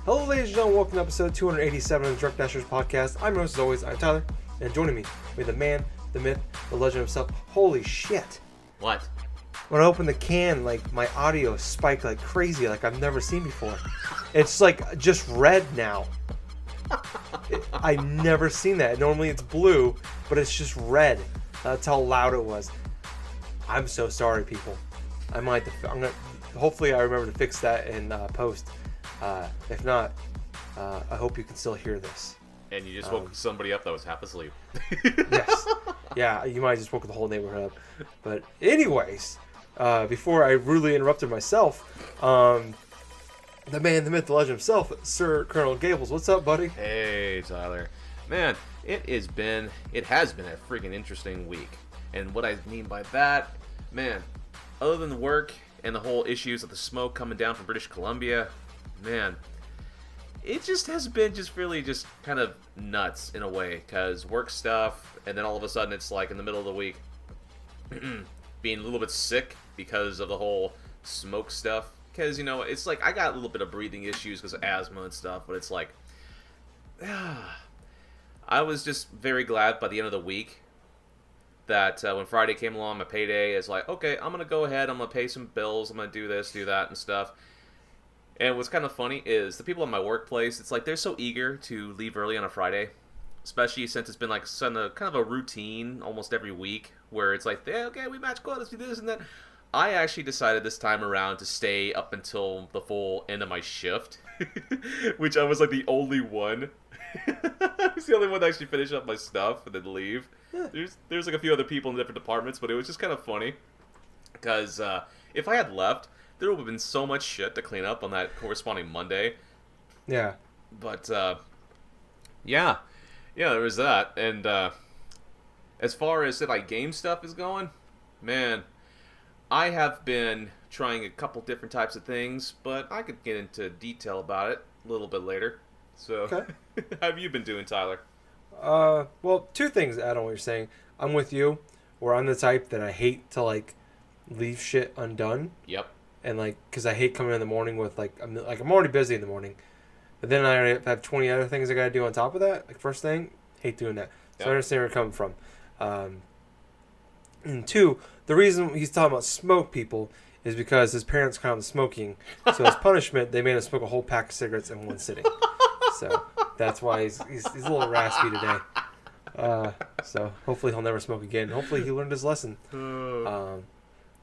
Hello, ladies and gentlemen. Welcome to episode 287 of the Drunk Dashers podcast. I'm your host, as always. I'm Tyler, and joining me, we have the man, the myth, the legend himself. Holy shit! What? When I open the can, like my audio spiked like crazy, like I've never seen before. It's like just red now. I've never seen that. Normally it's blue, but it's just red. That's how loud it was. I'm so sorry, people. I'm gonna. Hopefully, I remember to fix that in post. If not, I hope you can still hear this. And you just woke somebody up that was half asleep. Yes. Yeah, you might have just woke the whole neighborhood up. But anyways, before I rudely interrupted myself, the man, the myth, the legend himself, Sir Colonel Gables. What's up, buddy? Hey, Tyler. Man, it has been a freaking interesting week. And what I mean by that, man, other than the work and the whole issues of the smoke coming down from British Columbia, man, it just has been really kind of nuts in a way, because work stuff, and then all of a sudden it's like in the middle of the week being a little bit sick because of the whole smoke stuff, because, you know, it's like I got a little bit of breathing issues because of asthma and stuff, but it's like I was just very glad by the end of the week that when Friday came along, my payday, is like, okay, I'm going to go ahead, I'm going to pay some bills, I'm going to do this, do that, and stuff. And what's kind of funny is the people in my workplace, it's like they're so eager to leave early on a Friday, especially since it's been like kind of a routine almost every week, where it's like, yeah, okay, we match quotas, we do this and that. I actually decided this time around to stay up until the full end of my shift, which I was like the only one. I was the only one to actually finish up my stuff and then leave. Yeah. There's like a few other people in different departments, but it was just kind of funny, because if I had left, there would have been so much shit to clean up on that corresponding Monday. Yeah. But, yeah, there was that. And as far as, like, game stuff is going, man, I have been trying a couple different types of things, but I could get into detail about it a little bit later. So, Okay. How have you been doing, Tyler? Well, two things to add on what you're saying. I'm with you, where I'm the type that I hate to, like, leave shit undone. Yep. And, like, because I hate coming in the morning with, like, I'm already busy in the morning. But then I have 20 other things I got to do on top of that. Like, first thing, hate doing that. So Yep. I understand where you're coming from. And two, the reason he's talking about smoke people is because his parents caught him smoking. So as punishment, they made him smoke a whole pack of cigarettes in one sitting. So that's why he's a little raspy today. So hopefully he'll never smoke again. Hopefully he learned his lesson.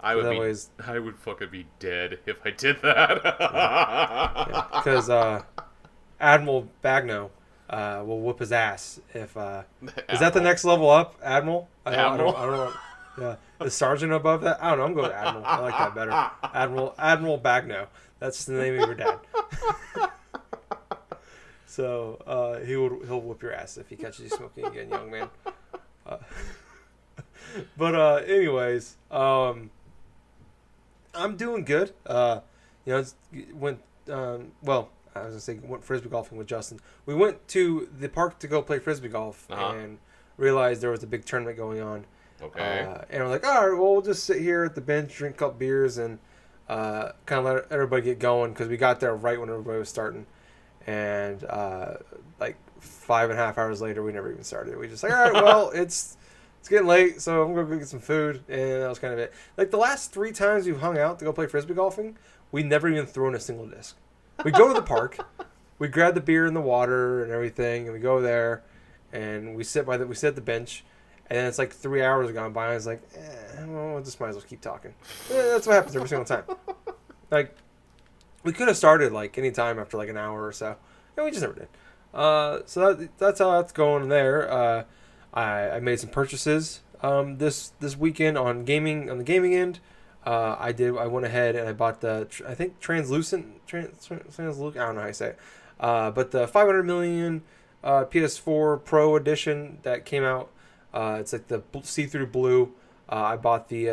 I would fucking be dead if I did that. Because Admiral Bagno will whoop his ass if. Is that the next level up, Admiral? I don't know. Yeah, is Sergeant above that? I don't know. I'm going with Admiral. I like that better. Admiral Bagno. That's the name of your dad. So he'll whoop your ass if he catches you smoking again, young man. But anyways, I'm doing good. Went frisbee golfing with Justin. We went to the park to go play frisbee golf and realized there was a big tournament going on. Okay. And we're like, all right, well, we'll just sit here at the bench, drink a couple beers, and kind of let everybody get going, because we got there right when everybody was starting. And like 5.5 hours later, we never even started. We just like, all right, well, it's getting late, so I'm going to go get some food. And that was kind of it. Like, the last 3 times we've hung out to go play frisbee golfing, we never even thrown a single disc. We go to the park, we grab the beer and the water and everything, and we go there, and we sit at the bench, and then it's like 3 hours have gone by, and it's like, well, just might as well keep talking. That's what happens every single time. Like, we could have started like any time after like an hour or so, and we just never did. So that's how that's going there. I made some purchases this weekend on the gaming end. I went ahead and I bought the translucent. I don't know how you say it. But the 500 million PS4 Pro edition that came out. It's like the see-through blue. I bought the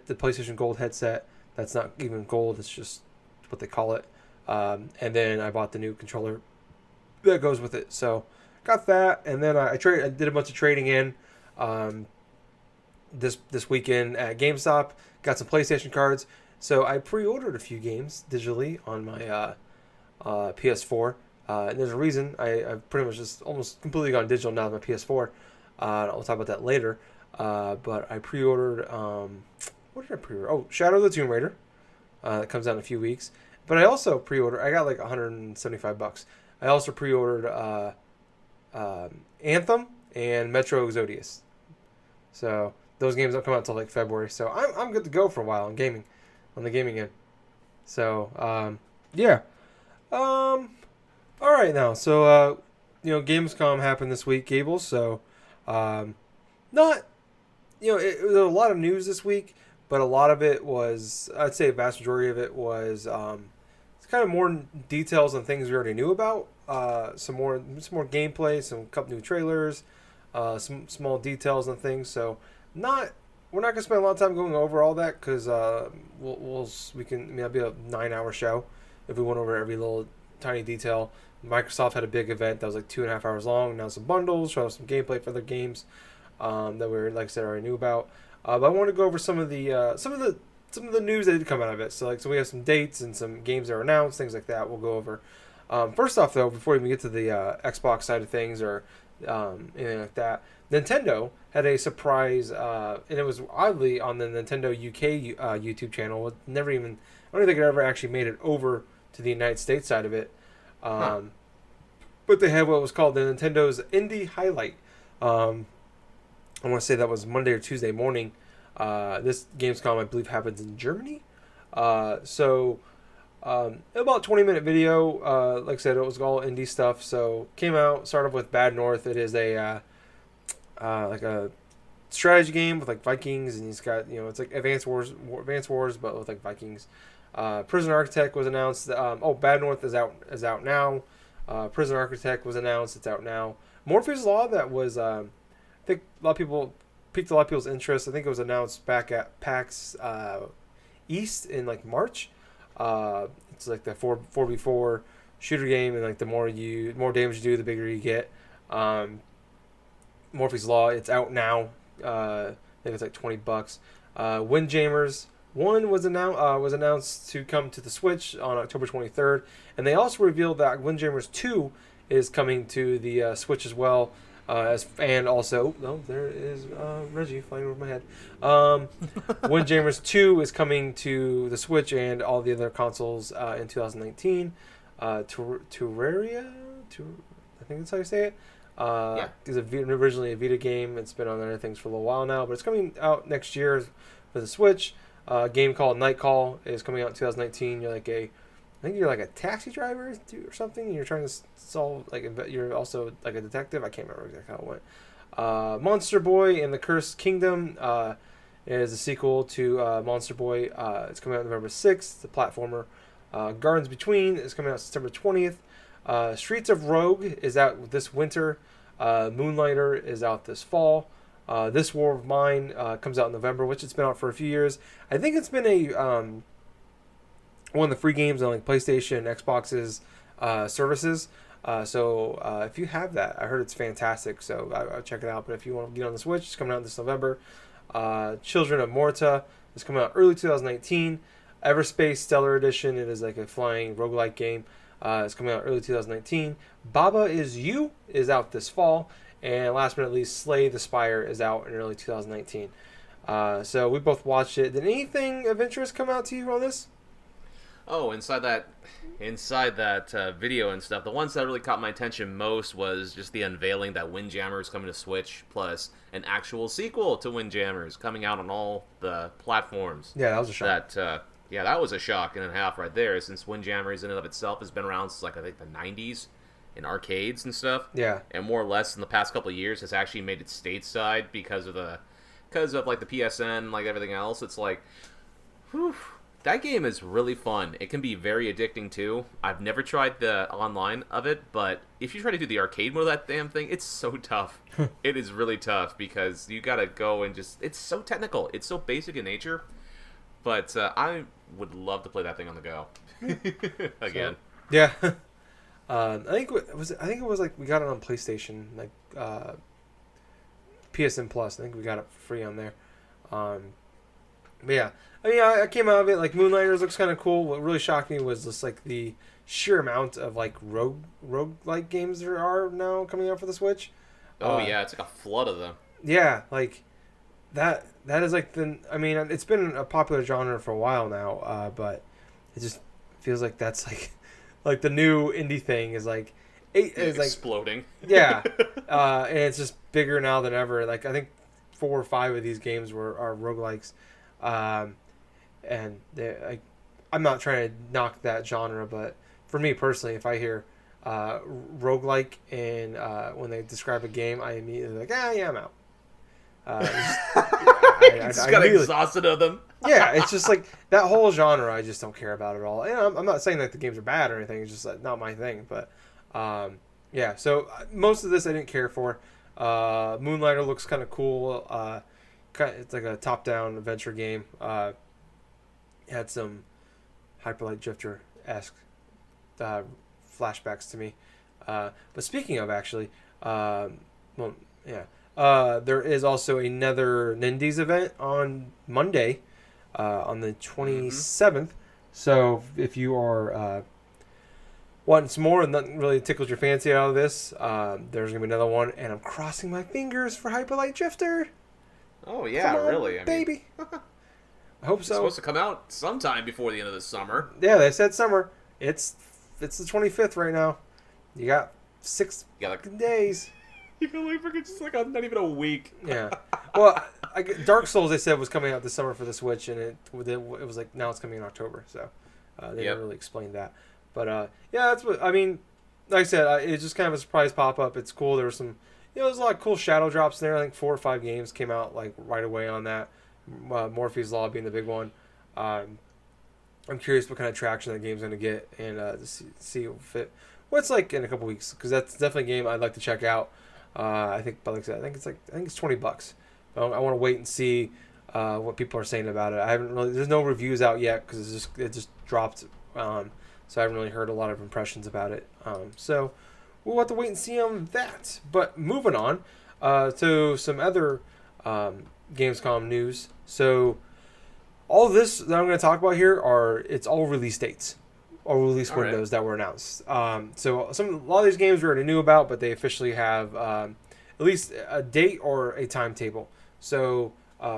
PlayStation Gold headset. That's not even gold. It's just what they call it. And then I bought the new controller that goes with it. So got that, and then I did a bunch of trading in this weekend at GameStop. Got some PlayStation cards. So I pre-ordered a few games digitally on my PS4. And there's a reason. I've pretty much just almost completely gone digital now with my PS4. I'll talk about that later. But I pre-ordered. What did I pre-order? Oh, Shadow of the Tomb Raider. That comes out in a few weeks. But I also pre-ordered. I got like $175. I also pre-ordered Anthem and Metro Exodus. So those games don't come out until like February. So I'm good to go for a while on gaming, on the gaming end. So yeah. All right now. So Gamescom happened this week, Gables. So not there was a lot of news this week, but a lot of it was, I'd say a vast majority of it was it's kind of more details on things we already knew about. Some more gameplay, some couple new trailers, some small details on things. So we're not gonna spend a lot of time going over all that because we can. I mean, that'd be a 9-hour show if we went over every little tiny detail. Microsoft had a big event that was like 2.5 hours long. Announced some bundles, showed some gameplay for their games that we, like I said, already knew about. But I want to go over some of the news that did come out of it. So we have some dates and some games that were announced, things like that. We'll go over. First off, though, before we even get to the Xbox side of things or anything like that, Nintendo had a surprise, and it was oddly on the Nintendo UK YouTube channel. I don't think it ever actually made it over to the United States side of it. But they had what was called the Nintendo's Indie Highlight. I want to say that was Monday or Tuesday morning. This Gamescom, I believe, happens in Germany. About 20-minute video. Like I said, it was all indie stuff. So came out, started off with Bad North. It is a like a strategy game with like Vikings, and he's got it's like Advanced Wars, but with like Vikings. Prison Architect was announced. Bad North is out now. Prison Architect was announced. It's out now. Morpheus Law, that was I think a lot of people piqued a lot of people's interest. I think it was announced back at PAX East in like March. It's like the 4v4 shooter game, and like the more damage you do, the bigger you get. Morpheus Law, it's out now. I think it's like $20. Windjammers 1 was announced to come to the Switch on October 23rd, and they also revealed that Windjammers 2 is coming to the Switch as well. There is Reggie flying over my head. Windjammers 2 is coming to the Switch and all the other consoles in 2019. Terraria, I think that's how you say it. Is originally a Vita game. It's been on other things for a little while now, but it's coming out next year for the Switch. A game called Night Call is coming out in 2019. I think you're like a taxi driver or something. And you're trying to solve, you're also like a detective. I can't remember exactly how it went. Monster Boy and the Cursed Kingdom is a sequel to Monster Boy. It's coming out November 6th. The platformer. Gardens Between is coming out September 20th. Streets of Rogue is out this winter. Moonlighter is out this fall. This War of Mine comes out in November, which it's been out for a few years. I think it's been one of the free games on like PlayStation and Xbox's services. So if you have that, I heard it's fantastic. So I'll check it out. But if you want to get on the Switch, it's coming out this November. Children of Morta is coming out early 2019. Everspace Stellar Edition, it is like a flying roguelike game. It's coming out early 2019. Baba Is You is out this fall. And last but not least, Slay the Spire is out in early 2019. So we both watched it. Did anything of interest come out to you on this? Oh, inside that video and stuff, the ones that really caught my attention most was just the unveiling that Windjammers coming to Switch, plus an actual sequel to Windjammers coming out on all the platforms. Yeah, that was a shock. That was a shock and a half right there, since Windjammers in and of itself has been around since, like, I think the 90s in arcades and stuff. Yeah. And more or less in the past couple of years has actually made it stateside because of the PSN, like everything else. It's like, whew. That game is really fun. It can be very addicting too. I've never tried the online of it, but if you try to do the arcade mode of that damn thing, it's so tough. It is really tough because you gotta go and it's so technical. It's so basic in nature. But I would love to play that thing on the go again. So, yeah. I think it was like we got it on PlayStation, like PSN Plus. I think we got it for free on there. But yeah, I mean, I came out of it like Moonlighters looks kind of cool. What really shocked me was just like the sheer amount of like roguelike games there are now coming out for the Switch. Oh yeah, it's like a flood of them. Yeah, like that is like the. I mean, it's been a popular genre for a while now, but it just feels like that's like the new indie thing is like it's like Exploding. yeah, and it's just bigger now than ever. Like I think 4 or 5 of these games are roguelikes, and I'm not trying to knock that genre, but for me personally, if I hear roguelike and when they describe a game, I immediately like yeah, I'm out. Just got exhausted of them. Yeah, it's just like that whole genre. I just don't care about at all. And I'm not saying that the games are bad or anything. It's just like, not my thing. But yeah, so most of this I didn't care for. Moonlighter looks kind of cool. It's like a top-down adventure game. Had some Hyperlight Drifter-esque flashbacks to me. But speaking of actually, well, yeah. There is also another Nindies event on Monday, on the 27th. So if you are wanting some more and nothing really tickles your fancy out of this, there's going to be another one. And I'm crossing my fingers for Hyperlight Drifter. Oh, yeah, Come on, really? baby. I hope so. It's supposed to come out sometime before the end of the summer. Yeah, they said summer. It's the 25th right now. You got 6 days. You feel like freaking just like not even a week. Yeah. Well, Dark Souls they said was coming out this summer for the Switch, and it was like now it's coming in October. So they didn't really explain that. But yeah, that's what I mean. Like I said, it's just kind of a surprise pop up. It's cool. There was some, there's a lot of cool shadow drops in there. I think 4 or 5 games came out like right away on that. Morphe's Law being the big one. I'm curious what kind of traction that game's going to get and to see what's like in a couple weeks, because that's definitely a game I'd like to check out. I think, but like I said, I think it's $20. I want to wait and see what people are saying about it. I haven't really. There's no reviews out yet because it just dropped. So I haven't really heard a lot of impressions about it. So we'll have to wait and see on that. But moving on to some other Gamescom news. So all of this that I'm going to talk about here it's all release dates. Or release windows that were announced. So a lot of these games we already knew about, but they officially have at least a date or a timetable. So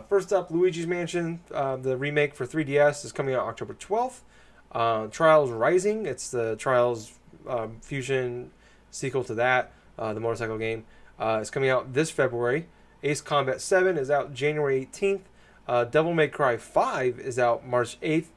first up, Luigi's Mansion, the remake for 3DS, is coming out October 12th. Trials Rising, it's the Trials Fusion sequel to that, the motorcycle game, is coming out this February. Ace Combat 7 is out January 18th. Devil May Cry 5 is out March 8th.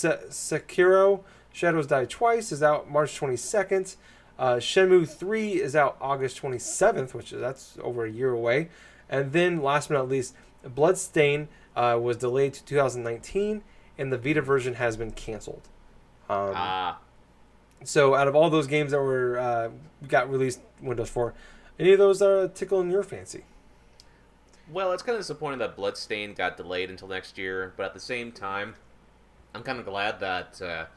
Sekiro Shadows Die Twice is out March 22nd. Shenmue 3 is out August 27th, that's over a year away. And then, last but not least, Bloodstain was delayed to 2019, and the Vita version has been canceled. So, out of all those games that were got released Windows 4, any of those are tickling your fancy? Well, it's kind of disappointing that Bloodstain got delayed until next year, but at the same time, I'm kind of glad that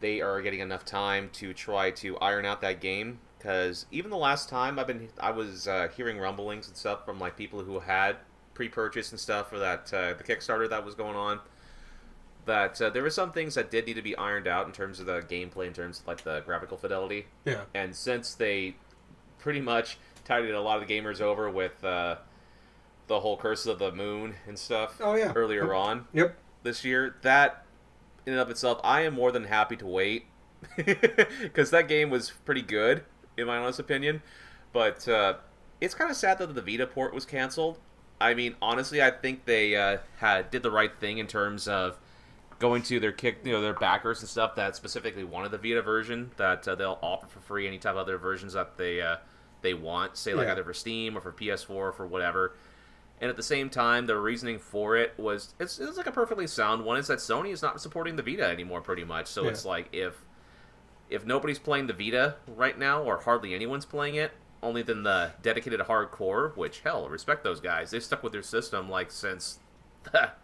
they are getting enough time to try to iron out that game, because even the last time I was hearing rumblings and stuff from like people who had pre-purchased and stuff for that the Kickstarter that was going on, that there were some things that did need to be ironed out in terms of the gameplay, in terms of like the graphical fidelity. Yeah. And since they pretty much tidied a lot of the gamers over with the whole Curse of the Moon and stuff earlier on this year, that in and of itself, I am more than happy to wait, because that game was pretty good, in my honest opinion. But it's kind of sad that the Vita port was canceled. I mean, honestly, I think they did the right thing in terms of going to their backers and stuff that specifically wanted the Vita version, that they'll offer for free any type of other versions that they want, say like either for Steam or for PS4 or for whatever. And at the same time, the reasoning for it was it's like a perfectly sound one. Is that Sony is not supporting the Vita anymore, pretty much. So it's like if nobody's playing the Vita right now, or hardly anyone's playing it, only then the dedicated hardcore, which hell, respect those guys. They've stuck with their system like since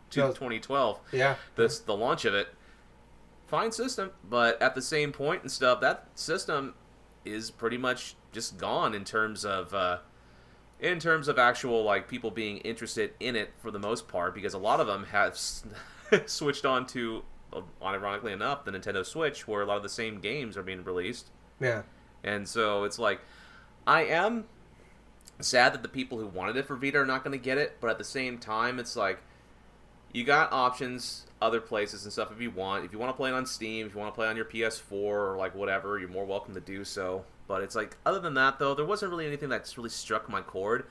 2012. Yeah, the launch of it. Fine system, but at the same point and stuff, that system is pretty much just gone in terms of actual like people being interested in it for the most part, because a lot of them have switched on to ironically enough, the Nintendo Switch, where a lot of the same games are being released. Yeah. And so it's like, I am sad that the people who wanted it for Vita are not going to get it, but at the same time, it's like, you got options other places and stuff if you want. If you want to play it on Steam, if you want to play it on your PS4 or like whatever, you're more welcome to do so. But it's like, other than that though, there wasn't really anything that's really struck my chord.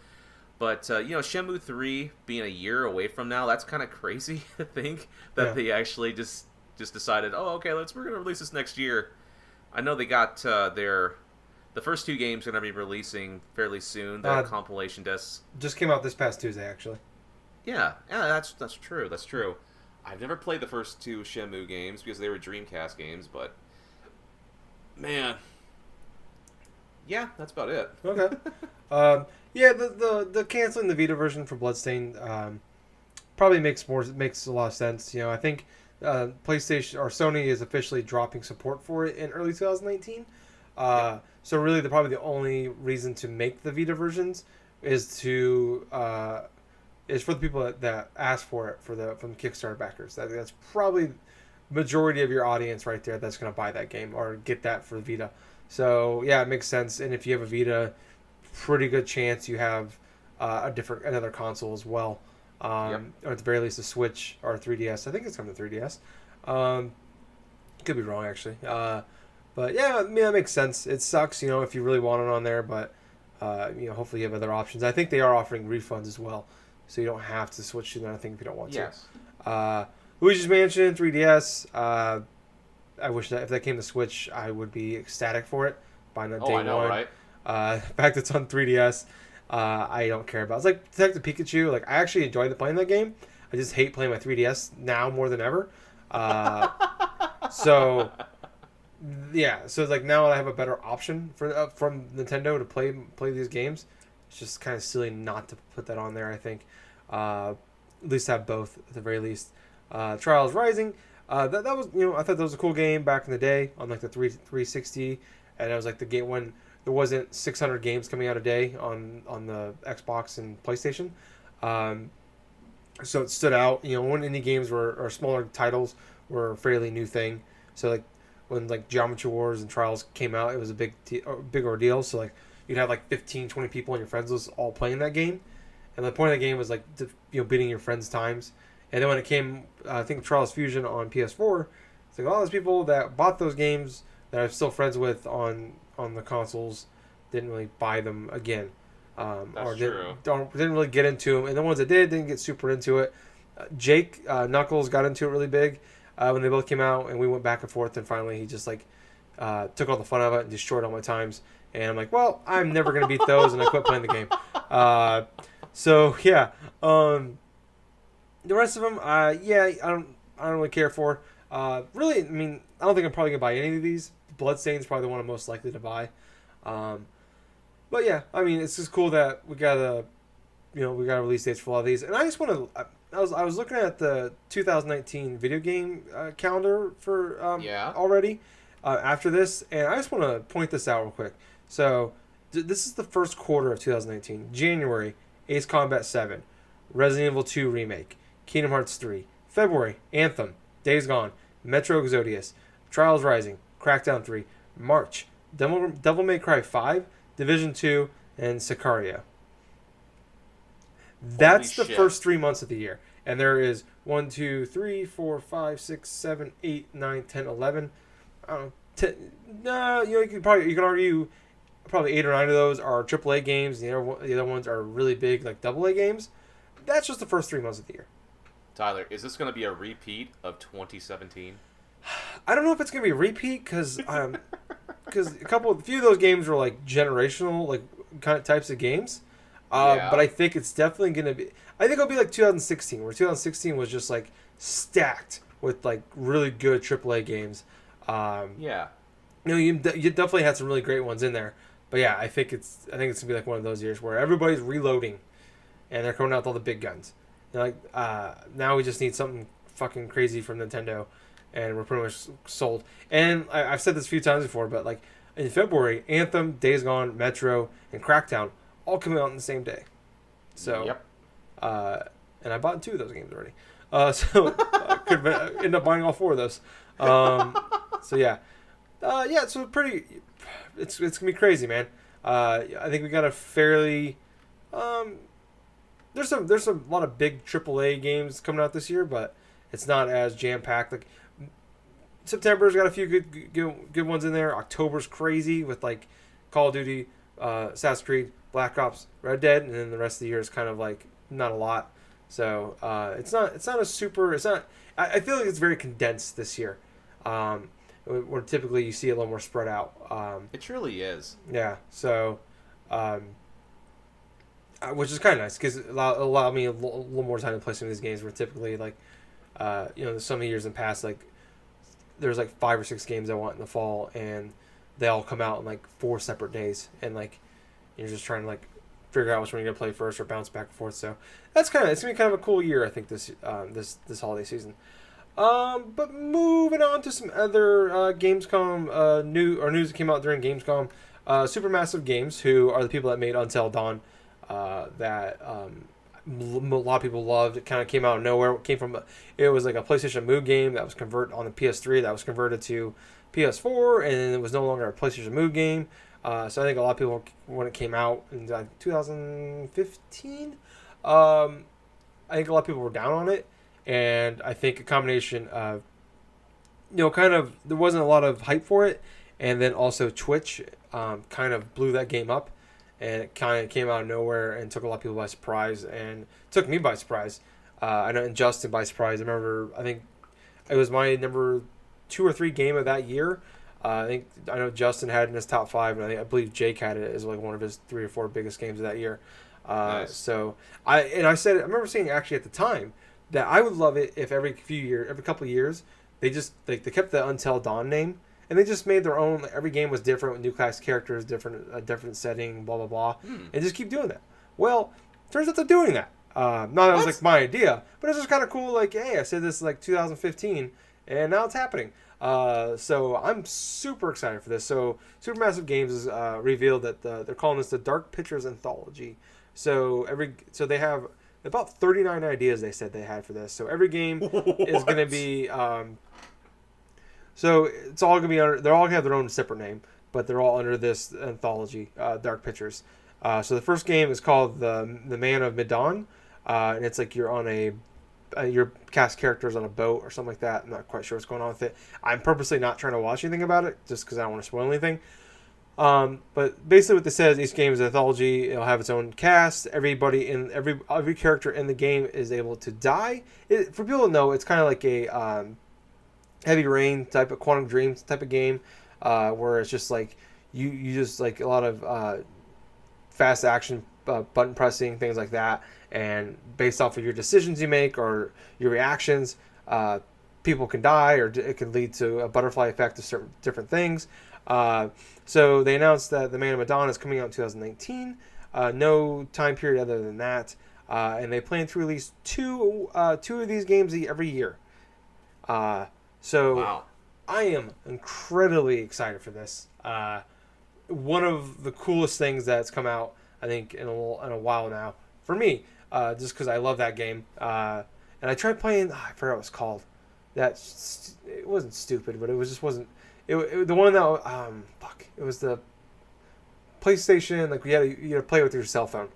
But Shenmue 3 being a year away from now, that's kind of crazy to think that they actually just decided, oh, okay, we're gonna release this next year. I know they got the first 2 games are gonna be releasing fairly soon. The compilation discs just came out this past Tuesday, actually. Yeah, that's true. That's true. I've never played the first 2 Shenmue games because they were Dreamcast games, but man, yeah, that's about it. Okay. Yeah, the canceling the Vita version for Bloodstained probably makes a lot of sense. I think PlayStation or Sony is officially dropping support for it in early 2019. So really, probably the only reason to make the Vita versions is for the people that ask for it from the Kickstarter backers. That's probably majority of your audience right there that's going to buy that game or get that for Vita. So yeah, it makes sense. And if you have a Vita, pretty good chance you have another console as well. Or at the very least a Switch or a 3DS. I think it's coming to 3DS. Could be wrong actually. But yeah, I mean, that makes sense. It sucks, if you really want it on there, but hopefully you have other options. I think they are offering refunds as well, so you don't have to switch to that. I think if you don't want to. Yes. Luigi's Mansion 3DS. I wish that if that came to Switch, I would be ecstatic for it by day one. Right? The fact it's on 3DS, I don't care about. It's like Detective Pikachu. Like I actually enjoyed playing that game. I just hate playing my 3DS now more than ever. So yeah, so like now I have a better option from Nintendo to play these games. It's just kind of silly not to put that on there. I think at least have both at the very least. Trials Rising. That was I thought that was a cool game back in the day on like the 360, and it was like the game when there wasn't 600 games coming out a day on the Xbox and PlayStation. So it stood out. When indie games or smaller titles were a fairly new thing. So like when like Geometry Wars and Trials came out, it was a big ordeal. So like you'd have like 15, 20 people on your friends list all playing that game, and the point of the game was like beating your friends' times. And then when it came, I think Trials Fusion on PS4, it's like all those people that bought those games that I'm still friends with on the consoles didn't really buy them again, or didn't really get into them. And the ones that didn't get super into it. Jake Knuckles got into it really big when they both came out, and we went back and forth. And finally, he just like took all the fun out of it and destroyed all my times. And I'm like, well, I'm never gonna beat those, and I quit playing the game. So yeah. The rest of them, I don't really care for. Really, I mean, I don't think I'm probably gonna buy any of these. Bloodstained's probably the one I'm most likely to buy. But yeah, I mean, it's just cool that we got a release dates for all of these. And I just want to. I was looking at the 2019 video game calendar for already after this, and I just want to point this out real quick. So this is the first quarter of 2019. January, Ace Combat 7, Resident Evil 2 remake. Kingdom Hearts 3. February, Anthem, Days Gone, Metro Exodus, Trials Rising, Crackdown 3. March, Devil May Cry 5, Division 2, and Sicario. That's the first 3 months of the year. And there is 1, 2, 3, 4, 5, 6, 7, 8, 9, 10, 11. I don't know. 10, no, you can argue probably 8 or 9 of those are AAA games. The other ones are really big, like AA games. That's just the first 3 months of the year. Tyler, is this going to be a repeat of 2017? I don't know if it's going to be a repeat because a few of those games were like generational, like kind of types of games. But I think it's definitely going to be. I think it'll be like 2016, where 2016 was just like stacked with like really good AAA games. You definitely had some really great ones in there. But yeah, I think it's gonna be like one of those years where everybody's reloading, and they're coming out with all the big guns. They're like, now we just need something fucking crazy from Nintendo, and we're pretty much sold. And I've said this a few times before, but like in February, Anthem, Days Gone, Metro, and Crackdown all coming out on the same day. So, and I bought 2 of those games already. could end up buying all 4 of those. So yeah, So it's gonna be crazy, man. I think we got a fairly there's a lot of big AAA games coming out this year, but it's not as jam packed. Like September's got a few good ones in there. October's crazy with like Call of Duty, Assassin's Creed, Black Ops, Red Dead, and then the rest of the year is kind of like not a lot. So it's not a super. It's not. I feel like it's very condensed this year. Where typically you see a little more spread out. It truly is. Yeah. So. Which is kind of nice because it allowed me a little more time to play some of these games where typically like, some of the years in the past, like there's like 5 or 6 games I want in the fall and they all come out in like 4 separate days and like you're just trying to like figure out which one you're gonna play first or bounce back and forth. So it's gonna be kind of a cool year I think this holiday season. But moving on to some other Gamescom news that came out during Gamescom. Supermassive Games, who are the people that made Until Dawn. That a lot of people loved. It kind of came out of nowhere. It was like a PlayStation Move game that was converted on the PS3 that was converted to PS4, and it was no longer a PlayStation Move game. So I think a lot of people, when it came out in 2015, I think a lot of people were down on it, and I think a combination of, kind of there wasn't a lot of hype for it, and then also Twitch kind of blew that game up. And it kind of came out of nowhere and took a lot of people by surprise and took me by surprise. I know, and Justin by surprise. I think it was my number 2 or 3 game of that year. I know Justin had it in his top 5, and I believe Jake had it as like one of his 3 or 4 biggest games of that year. Nice. So I remember saying actually at the time that I would love it if every couple of years, they just they kept the Until Dawn name. And they just made their own. Every game was different with new class characters, a different setting, blah blah blah, and just keep doing that. Well, turns out they're doing that. Not that it was like my idea, but it's just kind of cool. Like, hey, I said this like 2015, and now it's happening. So I'm super excited for this. So Supermassive Games has revealed that they're calling this the Dark Pictures Anthology. So they have about 39 ideas they said they had for this. So every game is going to be. So it's all gonna be under. They're all gonna have their own separate name, but they're all under this anthology, Dark Pictures. So the first game is called the Man of Medan, and it's like you're on your cast characters on a boat or something like that. I'm not quite sure what's going on with it. I'm purposely not trying to watch anything about it just because I don't want to spoil anything. But basically, what this says, each game is an anthology. It'll have its own cast. Every character in the game is able to die. For people to know, it's kind of like a Heavy Rain type of Quantum Dreams type of game, where it's just like you just like a lot of fast action, button pressing, things like that, and based off of your decisions you make or your reactions, people can die, or it can lead to a butterfly effect of certain different things. So they announced that the Man of Medan is coming out in 2019. No time period other than that, and they plan to release two of these games every year. So wow. I am incredibly excited for this. One of the coolest things that's come out, I think, in a while now for me, just because I love that game. And I tried playing. I forgot what it's called. It wasn't stupid, but it wasn't. The one that it was the PlayStation. Like you had to play with your cell phone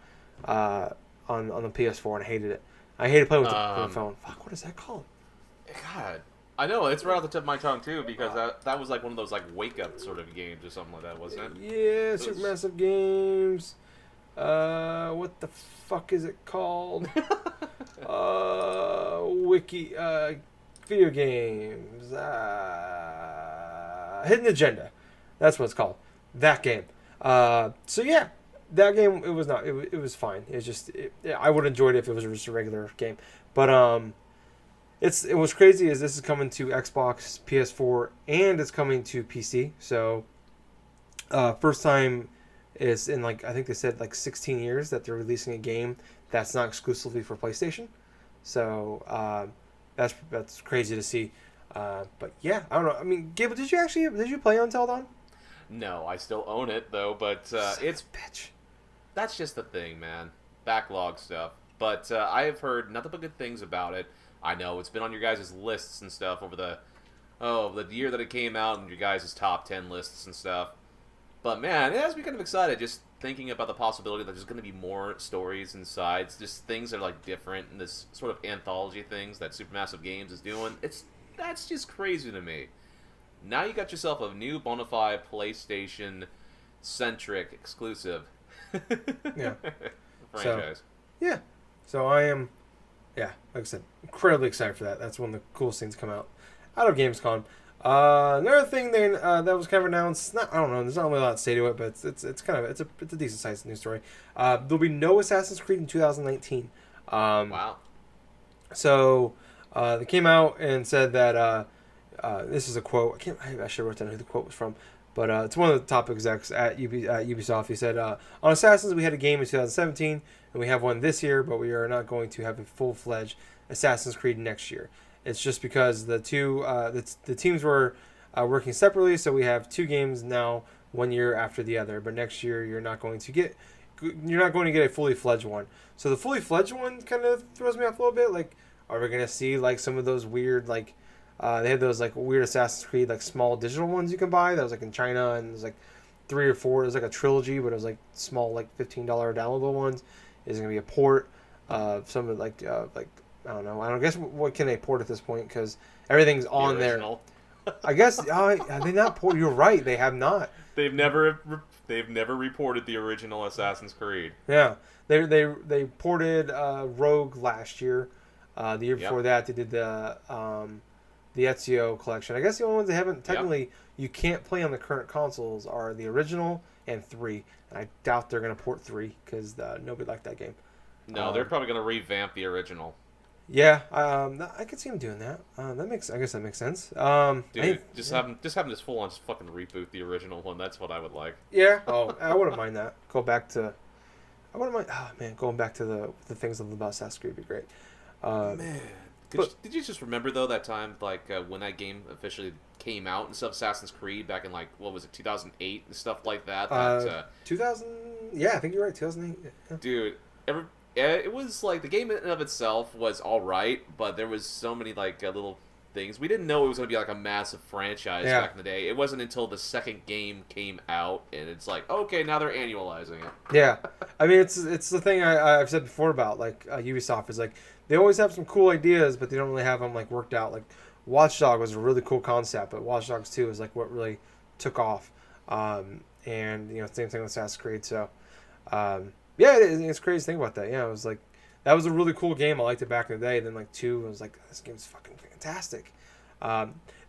on the PS4, and I hated it. I hated playing with the phone. What is that called? God. I know, it's right off the tip of my tongue, too, because that was like one of those like wake-up sort of games or something like that, wasn't it? Yeah, Supermassive Games. What the fuck is it called? Video games. Hidden Agenda. That's what it's called. That game. So yeah, that game, it was not, it was fine. It was just, I would have enjoyed it if it was just a regular game. But, it was crazy as this is coming to Xbox, PS4, and it's coming to PC. So, first time is in I think they said 16 years that they're releasing a game that's not exclusively for PlayStation. So, that's crazy to see. But yeah, I don't know. I mean, Gable, did you play Until Dawn? No, I still own it though, but it's bitch. That's just the thing, man. Backlog stuff. But I have heard nothing but good things about it. I know it's been on your guys' lists and stuff over the year that it came out and your guys' top 10 lists and stuff. But man, it has me kind of excited just thinking about the possibility that there's going to be more stories and sides, just things that are like different in this sort of anthology things that Supermassive Games is doing. That's just crazy to me. Now you got yourself a new bona fide PlayStation centric exclusive. Yeah. Franchise. So I am, like I said, incredibly excited for that. That's one of the coolest things to come out of Gamescom. Another thing that was kind of announced. I don't know. There's not really a lot to say to it, but it's kind of it's a decent sized news story. There'll be no Assassin's Creed in 2019. Wow. So they came out and said that this is a quote. I should have wrote down who the quote was from, but it's one of the top execs at Ubisoft. He said, "On Assassins, we had a game in 2017, and we have one this year, but we are not going to have a full-fledged Assassin's Creed next year. It's just because the teams were working separately, so we have two games now, 1 year after the other. But next year, you're not going to get a fully fledged one. So the fully fledged one kind of throws me off a little bit. Like, are we gonna see like some of those weird like they had those like weird Assassin's Creed like small digital ones you can buy that was like in China, and there's like 3 or 4. It was like a trilogy, but it was like small like $15 downloadable ones. Is it gonna be a port of some of like I don't know. I don't guess what can they port at this point because everything's on there. I guess have they not ported? You're right. They have not. They've never reported the original Assassin's Creed. Yeah, they ported Rogue last year. The year before that, they did the Ezio collection. I guess the only ones they haven't technically you can't play on the current consoles are the original and 3. And I doubt they're gonna port 3 because nobody liked that game. No, they're probably gonna revamp the original. Yeah, I could see him doing that. I guess that makes sense. Dude, just have them just full on just fucking reboot the original one. That's what I would like. Yeah. Oh, I wouldn't mind that. Go back to. I wouldn't mind. Oh man, going back to the things of the Assassin's Creed would be great. Man, did you just remember though that time like when that game officially came out and stuff, Assassin's Creed back in like what was it 2008 and stuff like that? 2000. Yeah, I think you're right. 2008. Yeah. Dude, it was like the game in and of itself was all right, but there was so many like little things. We didn't know it was going to be like a massive franchise back in the day. It wasn't until the second game came out, and it's like, okay, now they're annualizing it. Yeah, I mean it's the thing I've said before about like Ubisoft is like they always have some cool ideas, but they don't really have them like worked out. Like Watch Dogs was a really cool concept, but Watch Dogs 2 is like what really took off. And same thing with Assassin's Creed. So. Yeah, it's crazy to think about that. Yeah, it was like that was a really cool game. I liked it back in the day. Then like 2, I was like, this game's fucking fantastic.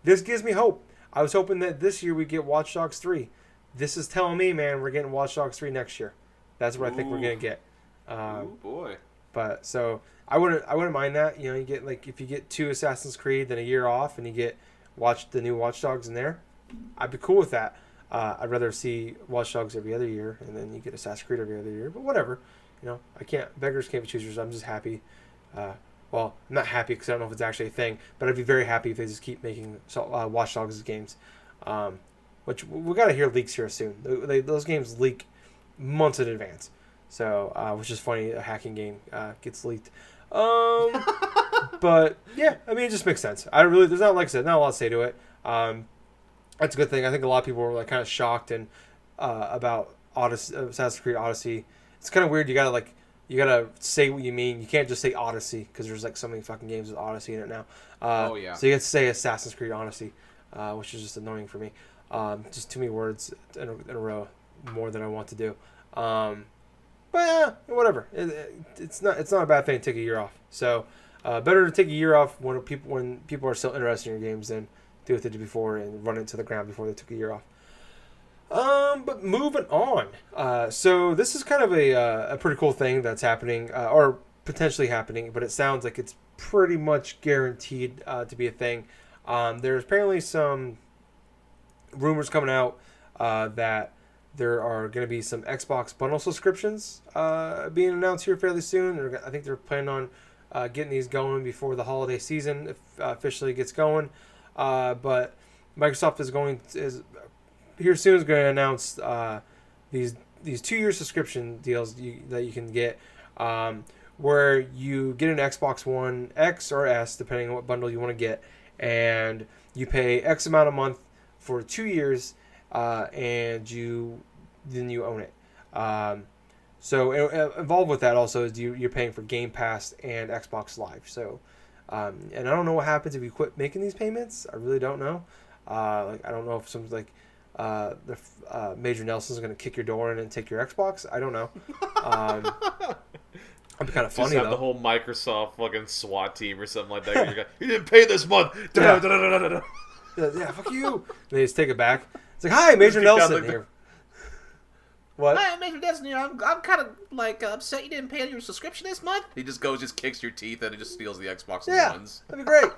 This gives me hope. I was hoping that this year we get Watch Dogs 3. This is telling me, man, we're getting Watch Dogs 3 next year. That's what I think we're gonna get. Oh boy. But so I wouldn't mind that. You know, you get like if you get 2 Assassin's Creed, then a year off, and you get the new Watch Dogs in there. I'd be cool with that. I'd rather see Watch Dogs every other year, and then you get Assassin's Creed every other year. But whatever, beggars can't be choosers. I'm just happy. Well, I'm not happy because I don't know if it's actually a thing, but I'd be very happy if they just keep making Watch Dogs games. Which we got to hear leaks here soon. Those games leak months in advance, so which is funny. A hacking game gets leaked. But yeah, I mean it just makes sense. There's not like I said, not a lot to say to it. That's a good thing. I think a lot of people were like kind of shocked and about Assassin's Creed Odyssey. It's kind of weird. You gotta say what you mean. You can't just say Odyssey because there's like so many fucking games with Odyssey in it now. So you have to say Assassin's Creed Odyssey, which is just annoying for me. Just too many words in a row, more than I want to do. But yeah, whatever. It's not a bad thing to take a year off. So better to take a year off when people are still interested in your games than do what they did before and run it to the ground before they took a year off. But moving on. So this is kind of a pretty cool thing that's happening, or potentially happening, but it sounds like it's pretty much guaranteed to be a thing. There's apparently some rumors coming out that there are going to be some Xbox bundle subscriptions being announced here fairly soon. I think they're planning on getting these going before the holiday season officially gets going. But Microsoft is here soon is going to announce these 2-year subscription deals that you can get, where you get an Xbox One X or S, depending on what bundle you want to get, and you pay X amount a month for 2 years, and then you own it. So involved with that also is you're paying for Game Pass and Xbox Live. So, and I don't know what happens if you quit making these payments. I really don't know. I don't know if something like Major Nelson's going to kick your door in and take your Xbox. I don't know. It'd be kind of funny, Just have though. the whole Microsoft fucking SWAT team or something like that. You're like, you didn't pay this month. Yeah. Yeah, fuck you. And they just take it back. It's like, hi, Major Nelson here. What? Hi, Major Nelson here. I'm kind of like upset you didn't pay your subscription this month. He just goes, just kicks your teeth, and he just steals the Xbox Ones. That'd be great.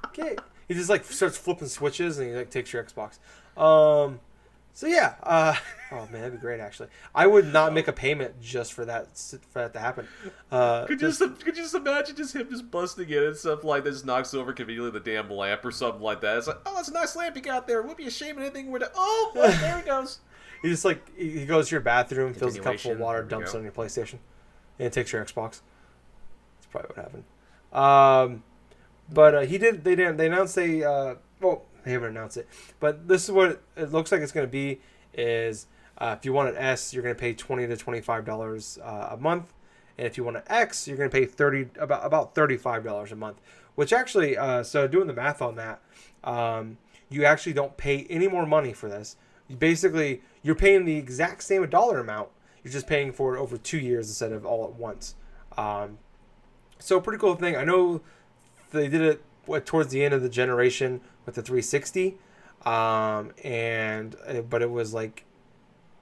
Okay. He just like starts flipping switches and he like takes your Xbox. So yeah. Oh man, that'd be great. Actually, I would not make a payment just for that to happen. Could you just imagine just him just busting in and stuff like that, just knocks over conveniently the damn lamp or something like that. It's like, oh, that's a nice lamp you got there. Wouldn't be ashamed of anything. Oh, well, there he goes. He just like he goes to your bathroom, fills a cup full of water, There we dumps go. it on your PlayStation, and takes your Xbox. That's probably what happened. But he did. They announced well, they haven't announced it, but this is what it looks like it's going to be. Is if you want an S, you're going to pay $20 to $25 a month, and if you want an X, you're going to pay about $35 a month. Which actually, so doing the math on that, you actually don't pay any more money for this. You're paying the exact same dollar amount. You're just paying for it over 2 years instead of all at once. So pretty cool thing. I know they did it towards the end of the generation with the 360, but it was like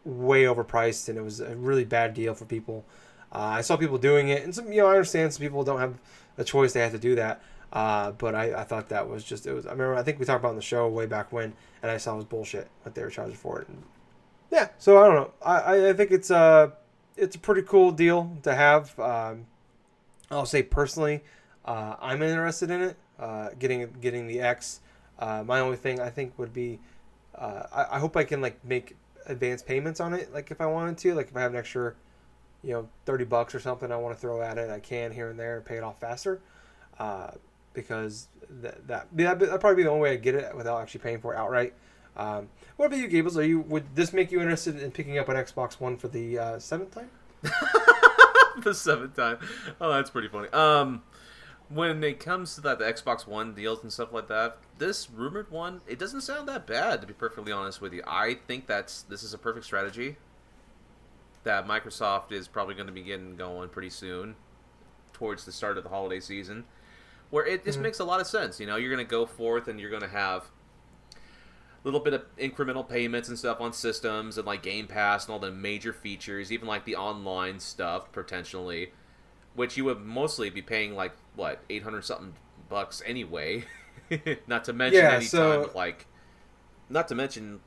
way overpriced and it was a really bad deal for people. I saw people doing it, and I understand some people don't have a choice; they have to do that. But I thought that was just I remember I think we talked about it on the show way back when, and I saw it was bullshit what they were charging for it. And yeah, so I don't know. I think it's a pretty cool deal to have. I'll say personally, I'm interested in it. Getting the X. My only thing I think would be, I hope I can like make advance payments on it. Like if I wanted to, like if I have an extra, $30 or something I want to throw at it, I can here and there and pay it off faster. Because that'd probably be the only way I'd get it without actually paying for it outright. What about you, Gables? Would this make you interested in picking up an Xbox One for the seventh time? The seventh time. Oh, that's pretty funny. When it comes to the Xbox One deals and stuff like that, this rumored one, it doesn't sound that bad, to be perfectly honest with you. I think this is a perfect strategy that Microsoft is probably going to be getting going pretty soon towards the start of the holiday season, where it just makes a lot of sense. You're going to go forth and you're going to have a little bit of incremental payments and stuff on systems and like Game Pass and all the major features, even like the online stuff potentially, which you would mostly be paying like what, 800 something bucks anyway. Not to mention not to mention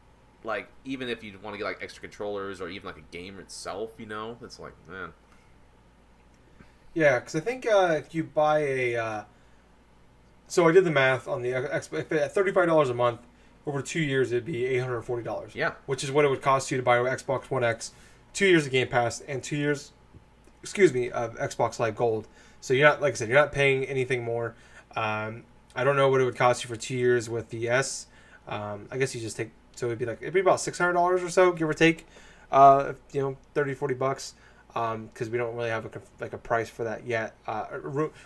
like even if you want to get like extra controllers or even like a game itself, it's like, man. Yeah, because I think if you buy so I did the math on the Xbox. At $35 a month over 2 years, it'd be $840. Yeah, which is what it would cost you to buy an Xbox One X, 2 years of Game Pass, and 2 years, of Xbox Live Gold. So you're not, like I said, you're not paying anything more. I don't know what it would cost you for 2 years with the S. I guess you just take, so it'd be about $600 or so, give or take. $30-$40. Because we don't really have a price for that yet.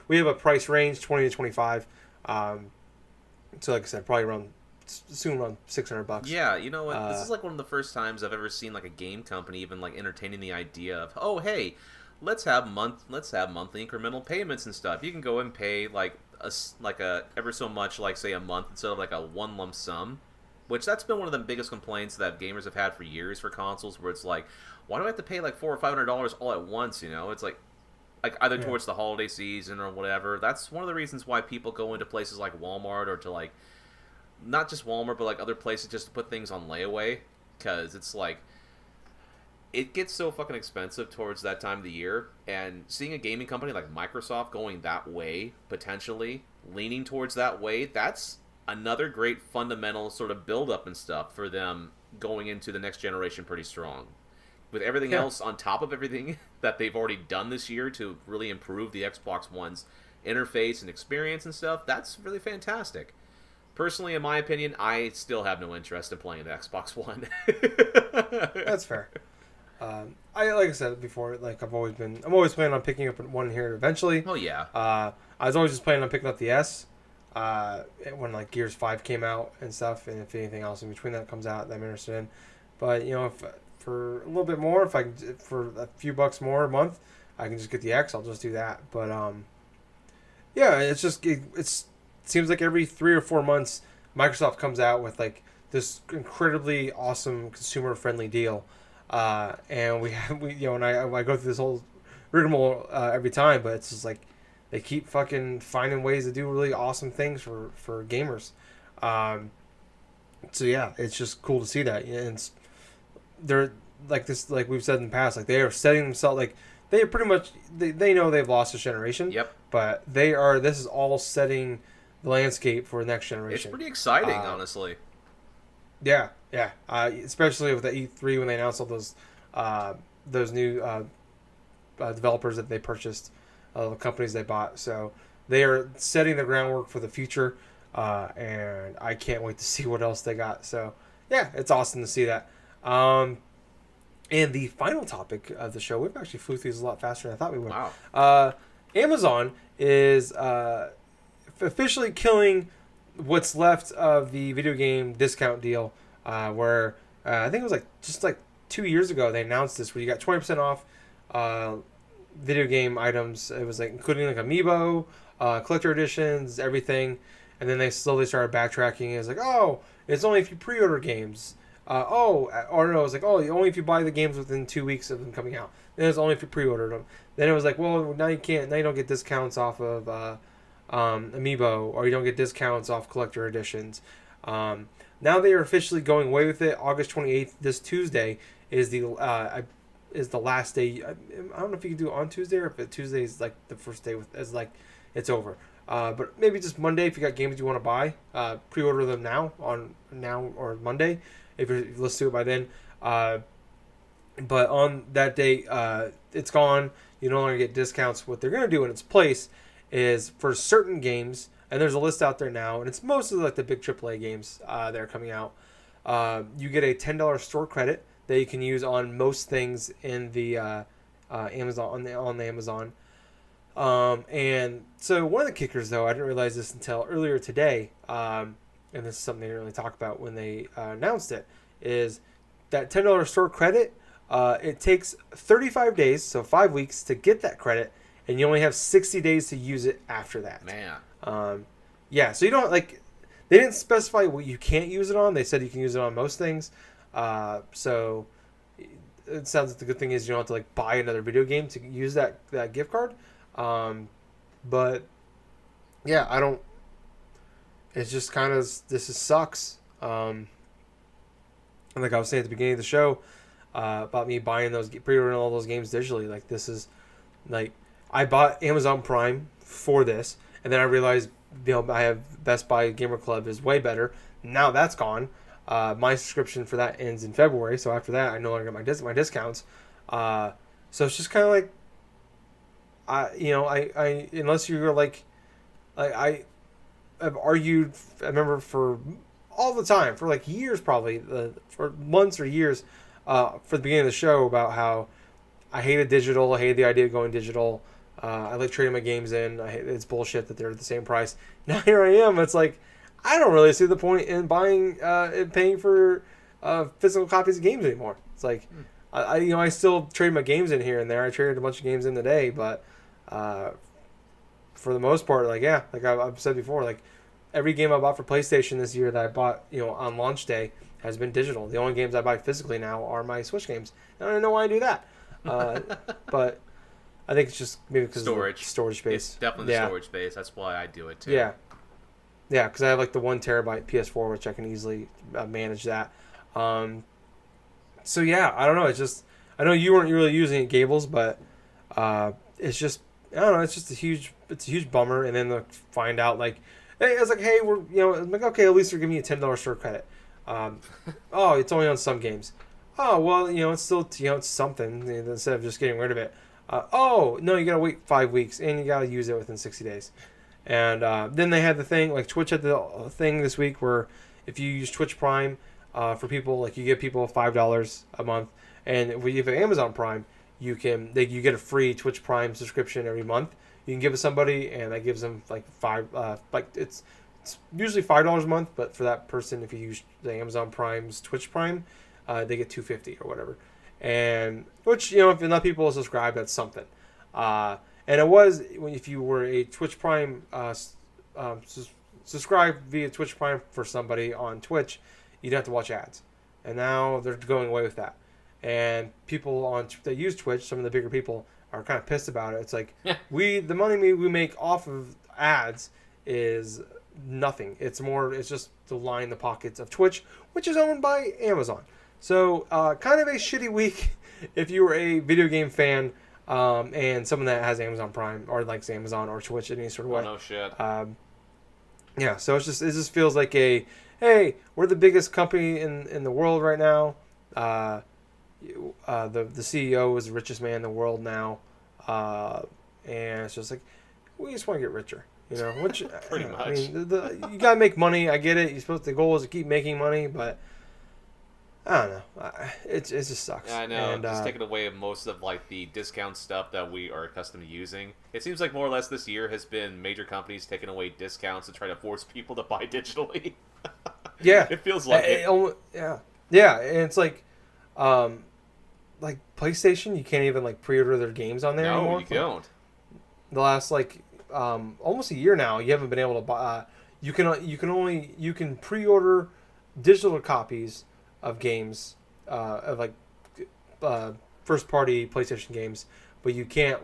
We have a price range, 20 to 25. So like I said, probably around $600. Yeah, you know what? This is like one of the first times I've ever seen like a game company even like entertaining the idea of, oh hey, let's have monthly incremental payments and stuff. You can go and pay like a ever so much, like say a month instead of like a one lump sum. Which that's been one of the biggest complaints that gamers have had for years for consoles, where it's like, why do I have to pay like $400 or $500 all at once? It's like either towards the holiday season or whatever. That's one of the reasons why people go into places like Walmart or to like, not just Walmart, but like other places just to put things on layaway, because it's like, it gets so fucking expensive towards that time of the year, and seeing a gaming company like Microsoft going that way, potentially leaning towards that way, that's another great fundamental sort of build-up and stuff for them going into the next generation pretty strong. with everything Yeah. else on top of everything that they've already done this year to really improve the Xbox One's interface and experience and stuff, that's really fantastic. Personally, in my opinion, I still have no interest in playing the Xbox One. That's fair. I like I said before, like I'm always planning on picking up one here eventually. Oh yeah. I was always just planning on picking up the S. When like Gears 5 came out and stuff, and if anything else in between that comes out that I'm interested in. But if for a little bit more, if I can, for a few bucks more a month, I can just get the X. I'll just do that. But yeah, it seems like every 3 or 4 months, Microsoft comes out with like this incredibly awesome consumer friendly deal, and and I go through this whole rigmarole every time, but it's just like they keep fucking finding ways to do really awesome things for gamers. So yeah, it's just cool to see that. And they're like this, like we've said in the past, like they are setting themselves like they are pretty much they know they've lost this generation. Yep. But this is all setting the landscape for the next generation. It's pretty exciting, honestly. Yeah, yeah. Especially with the E3 when they announced all those new developers that they purchased, the companies they bought. So they are setting the groundwork for the future, and I can't wait to see what else they got. So yeah, it's awesome to see that. And the final topic of the show, we've actually flew through these a lot faster than I thought we would. Wow. Amazon is officially killing what's left of the video game discount deal, where I think it was just 2 years ago they announced this, where you got 20% off video game items. It was including amiibo, collector editions, everything. And then they slowly started backtracking. It was it's only if you pre-order games. Only if you buy the games within 2 weeks of them coming out. Then it's only if you pre-ordered them. Then it was now you can't. Now you don't get discounts off of amiibo, or you don't get discounts off collector editions. Now they are officially going away with it. August 28th, this Tuesday, is the last day. I don't know if you can do it on Tuesday, or if Tuesday is the first day it's over. But maybe just Monday, if you got games you want to buy, pre-order them now or Monday if you listen to it by then. But on that day, it's gone. You no longer get discounts. What they're going to do in its place is for certain games, and there's a list out there now, and it's mostly the big AAA games that are coming out. You get a $10 store credit that you can use on most things in the Amazon on the Amazon. And so one of the kickers, though, I didn't realize this until earlier today, and this is something they didn't really talk about when they announced it, is that $10 store credit. It takes 35 days, so 5 weeks, to get that credit, and you only have 60 days to use it after that. Man. Yeah, so you don't they didn't specify what you can't use it on. They said you can use it on most things. So it sounds like the good thing is you don't have to buy another video game to use that gift card. But yeah, I don't. It's just kind of sucks. And like I was saying at the beginning of the show, about me buying pre-ordering all those games digitally. This is I bought Amazon Prime for this, and then I realized I have Best Buy Gamer Club is way better. Now that's gone. My subscription for that ends in February, so after that I no longer get my discounts. So it's just kind of I unless you're I have argued. I remember for all the time for years, probably for months or years, for the beginning of the show about how I hated digital. I hated the idea of going digital. I like trading my games in. It's bullshit that they're at the same price. Now here I am. It's I don't really see the point in buying and paying for physical copies of games anymore. It's I still trade my games in here and there. I traded a bunch of games in today, but for the most part, I've said before, every game I bought for PlayStation this year that I bought on launch day has been digital. The only games I buy physically now are my Switch games. I don't know why I do that, but I think it's just maybe because of the storage space. It's definitely the storage space. That's why I do it too. Yeah, because I have the 1 terabyte PS4, which I can easily manage that. So yeah, I don't know. It's just I know you weren't really using it, Gables, but it's just I don't know. It's just a huge bummer. And then to find out hey, it's hey, we're I'm okay, at least they're giving me a $10 store credit. Oh, it's only on some games. oh well, it's still it's something instead of just getting rid of it. Oh no, you gotta wait 5 weeks and you gotta use it within 60 days. And then they had the thing like Twitch had the thing this week where if you use Twitch Prime for people, like you give people $5 a month, and if you have Amazon Prime, you get a free Twitch Prime subscription every month. You can give it to somebody, and that gives them like it's usually $5 a month, but for that person, if you use the Amazon Prime's Twitch Prime, they get $250 or whatever. And which if enough people subscribe, that's something. And it was if you were a Twitch Prime subscribe via Twitch Prime for somebody on Twitch, you don't have to watch ads. And now they're going away with that. And people that use Twitch, some of the bigger people, are kind of pissed about it. It's like the money we make off of ads is nothing. It's just to line the pockets of Twitch, which is owned by Amazon. So kind of a shitty week if you were a video game fan and someone that has Amazon Prime or likes Amazon or Twitch in any sort of way. Oh, no shit. Yeah, so it just feels like hey, we're the biggest company in the world right now. The CEO is the richest man in the world now, and it's just like we just want to get richer, Which pretty much. I mean, you gotta make money. I get it. The goal is to keep making money, but I don't know. It just sucks. Yeah, I know. And, just taking away most of like the discount stuff that we are accustomed to using. It seems like more or less this year has been major companies taking away discounts to try to force people to buy digitally. Yeah, it feels like it. Yeah, and it's like PlayStation, you can't even like pre-order their games on there anymore. No, you don't. The last almost a year now, you haven't been able to buy. You can pre-order digital copies of games of first party PlayStation games, but you can't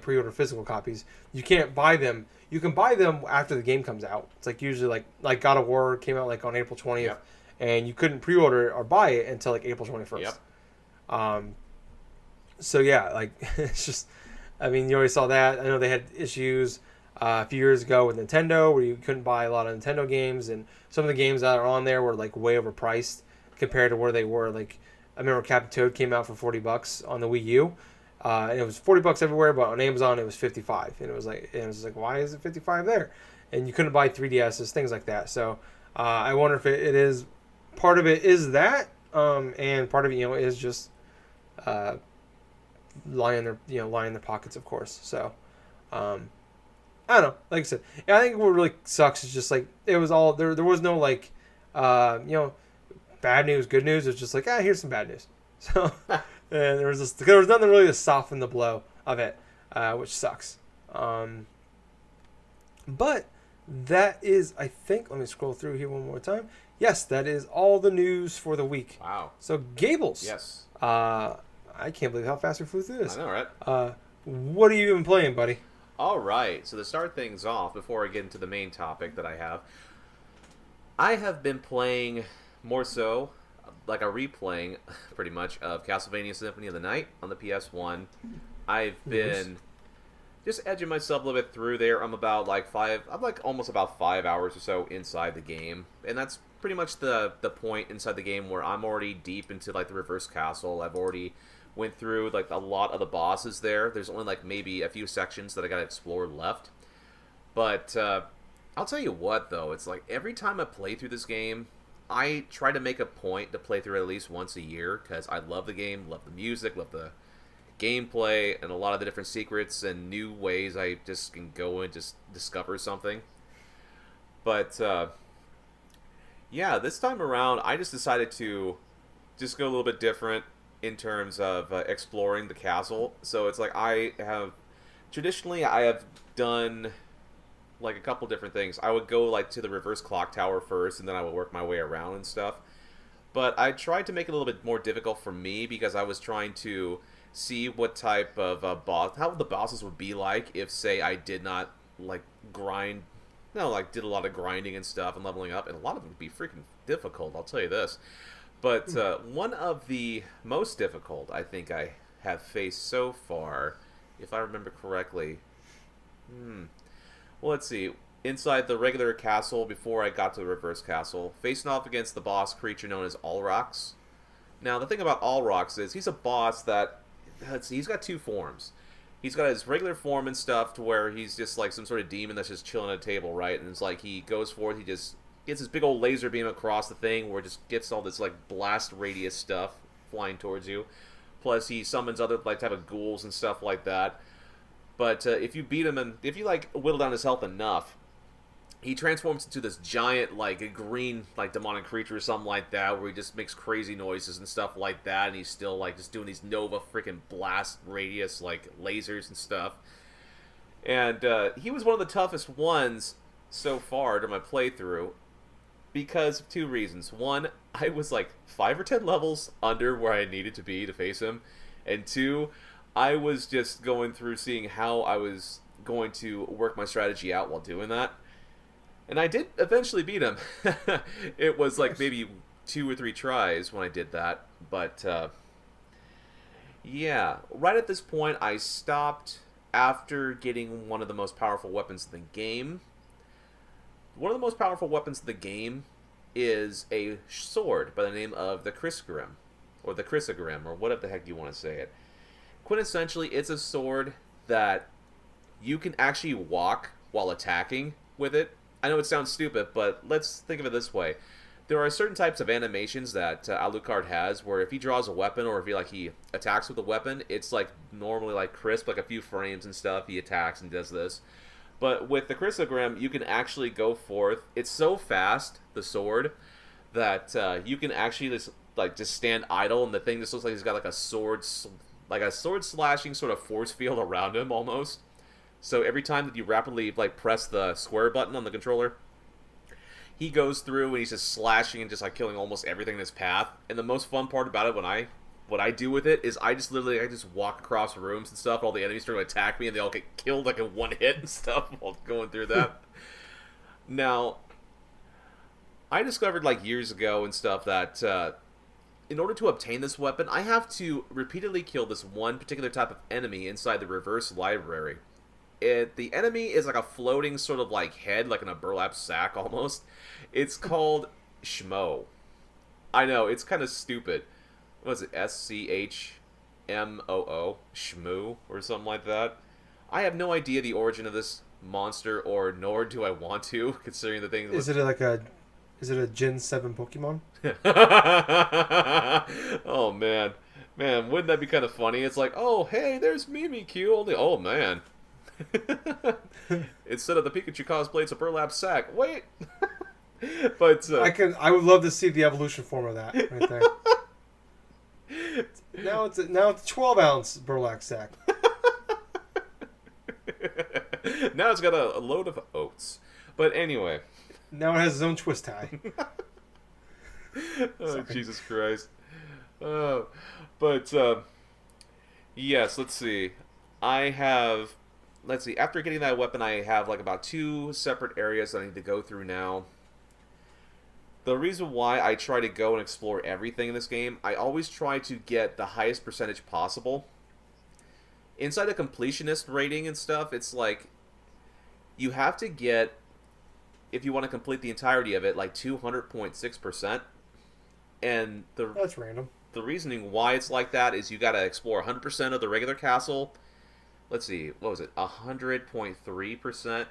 pre-order physical copies. You can't buy them. You can buy them after the game comes out. It's like usually like God of War came out like on April 20th, yep. and you couldn't pre-order or buy it until like April 21st. Yep. So yeah, it's just, I mean, you already saw that. I know they had issues a few years ago with Nintendo where you couldn't buy a lot of Nintendo games, and some of the games that are on there were like way overpriced compared to where they were. Like I remember Captain Toad came out for $40 on the Wii U, and it was $40 everywhere, but on Amazon it was $55, and it was like why is it $55 there? And you couldn't buy 3DSs, things like that. So I wonder if it is part of it is that, and part of it is just line in their pockets, of course. So I don't know. Like I said, I think what really sucks is just like it was all there. There was no bad news, good news. It was just like here's some bad news. So and there was nothing really to soften the blow of it, which sucks. But that is, I think. Let me scroll through here one more time. Yes, that is all the news for the week. Wow. So Gables. Yes. I can't believe how fast we flew through this. I know, right? What are you even playing, buddy? All right. So to start things off, before I get into the main topic that I have been playing more so like a replaying, pretty much, of Castlevania Symphony of the Night on the PS1. I've been just edging myself a little bit through there. I'm almost about 5 hours or so inside the game, and that's pretty much the point inside the game where I'm already deep into like the reverse castle. I've already went through like a lot of the bosses there. There's only like maybe a few sections that I gotta explore left. But I'll tell you what though, it's like every time I play through this game, I try to make a point to play through it at least once a year because I love the game, love the music, love the gameplay, and a lot of the different secrets and new ways I just can go and just discover something. But yeah, this time around, I just decided to just go a little bit different in terms of exploring the castle. So it's like traditionally I have done like a couple different things. I would go like to the reverse clock tower first, and then I would work my way around and stuff. But I tried to make it a little bit more difficult for me because I was trying to see what type of how the bosses would be like if, say, I did not like grind. No, like did a lot of grinding and stuff and leveling up, and a lot of them would be freaking difficult, I'll tell you this. But one of the most difficult I think I have faced so far, if I remember correctly, well, let's see. Inside the regular castle, before I got to the reverse castle, facing off against the boss creature known as Allrox. Now, the thing about Allrox is he's a boss that, let's see, he's got two forms. He's got his regular form and stuff to where he's just like some sort of demon that's just chilling at a table, right? And it's like he goes forth, he just gets this big old laser beam across the thing where it just gets all this like blast radius stuff flying towards you. Plus, he summons other like type of ghouls and stuff like that. But if you beat him and if you like whittle down his health enough, he transforms into this giant, like, a green, like, demonic creature or something like that, where he just makes crazy noises and stuff like that, and he's still, like, just doing these Nova freaking blast radius, like, lasers and stuff. And he was one of the toughest ones so far to my playthrough because of two reasons. One, I was, like, 5 or 10 levels under where I needed to be to face him. And two, I was just going through seeing how I was going to work my strategy out while doing that. And I did eventually beat him. It was like maybe 2 or 3 tries when I did that. But, yeah. Right at this point, I stopped after getting one of the most powerful weapons in the game. One of the most powerful weapons in the game is a sword by the name of the Crisgrim. Or the Crisagrim, or whatever the heck you want to say it. Quintessentially, it's a sword that you can actually walk while attacking with it. I know it sounds stupid, but let's think of it this way. There are certain types of animations that Alucard has where if he draws a weapon or if he attacks with a weapon, it's like normally like crisp, like a few frames and stuff. He attacks and does this. But with the Crisogrim, you can actually go forth. It's so fast, the sword, that you can actually just stand idle and the thing just looks like he's got like a sword slashing sort of force field around him almost. So every time that you rapidly like press the square button on the controller, he goes through and he's just slashing and just like killing almost everything in his path. And the most fun part about it what I do with it is I just walk across rooms and stuff. All the enemies start to attack me and they all get killed like in one hit and stuff while going through that. Now, I discovered like years ago and stuff that in order to obtain this weapon, I have to repeatedly kill this one particular type of enemy inside the reverse library. The enemy is like a floating sort of like head, like in a burlap sack almost. It's called Schmo. I know, it's kind of stupid. What is it? SCHMOO? Shmoo? Or something like that. I have no idea the origin of this monster, or nor do I want to, considering the thing. Is it a Gen 7 Pokemon? Oh man. Man, wouldn't that be kind of funny? It's like, oh hey, there's Mimikyu. Only oh man. Instead of the Pikachu cosplay, it's a burlap sack. Wait, but I would love to see the evolution form of that right there. Now it's a 12-ounce burlap sack. Now it's got a load of oats. But anyway, now it has its own twist tie. Oh Jesus Christ! But yes, let's see. After getting that weapon, I have like about 2 separate areas that I need to go through now. The reason why I try to go and explore everything in this game, I always try to get the highest percentage possible. Inside the completionist rating and stuff, it's like you have to get, if you want to complete the entirety of it, like 200.6%. And that's random. The reasoning why it's like that is you got to explore 100% of the regular castle. Let's see, what was it? 100.3%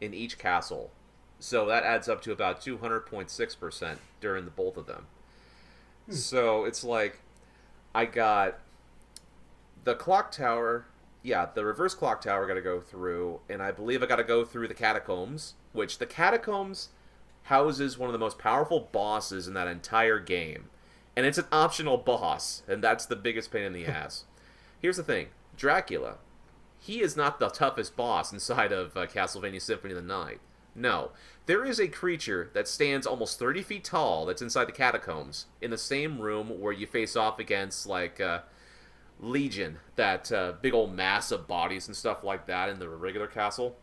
in each castle. So that adds up to about 200.6% during the both of them. So it's like, I got the clock tower, the reverse clock tower I got to go through, and I believe I got to go through the catacombs, which the catacombs houses one of the most powerful bosses in that entire game. And it's an optional boss, and that's the biggest pain in the ass. Here's the thing, Dracula, he is not the toughest boss inside of Castlevania Symphony of the Night. No. There is a creature that stands almost 30 feet tall that's inside the catacombs in the same room where you face off against, like, Legion, that big old mass of bodies and stuff like that in the regular castle.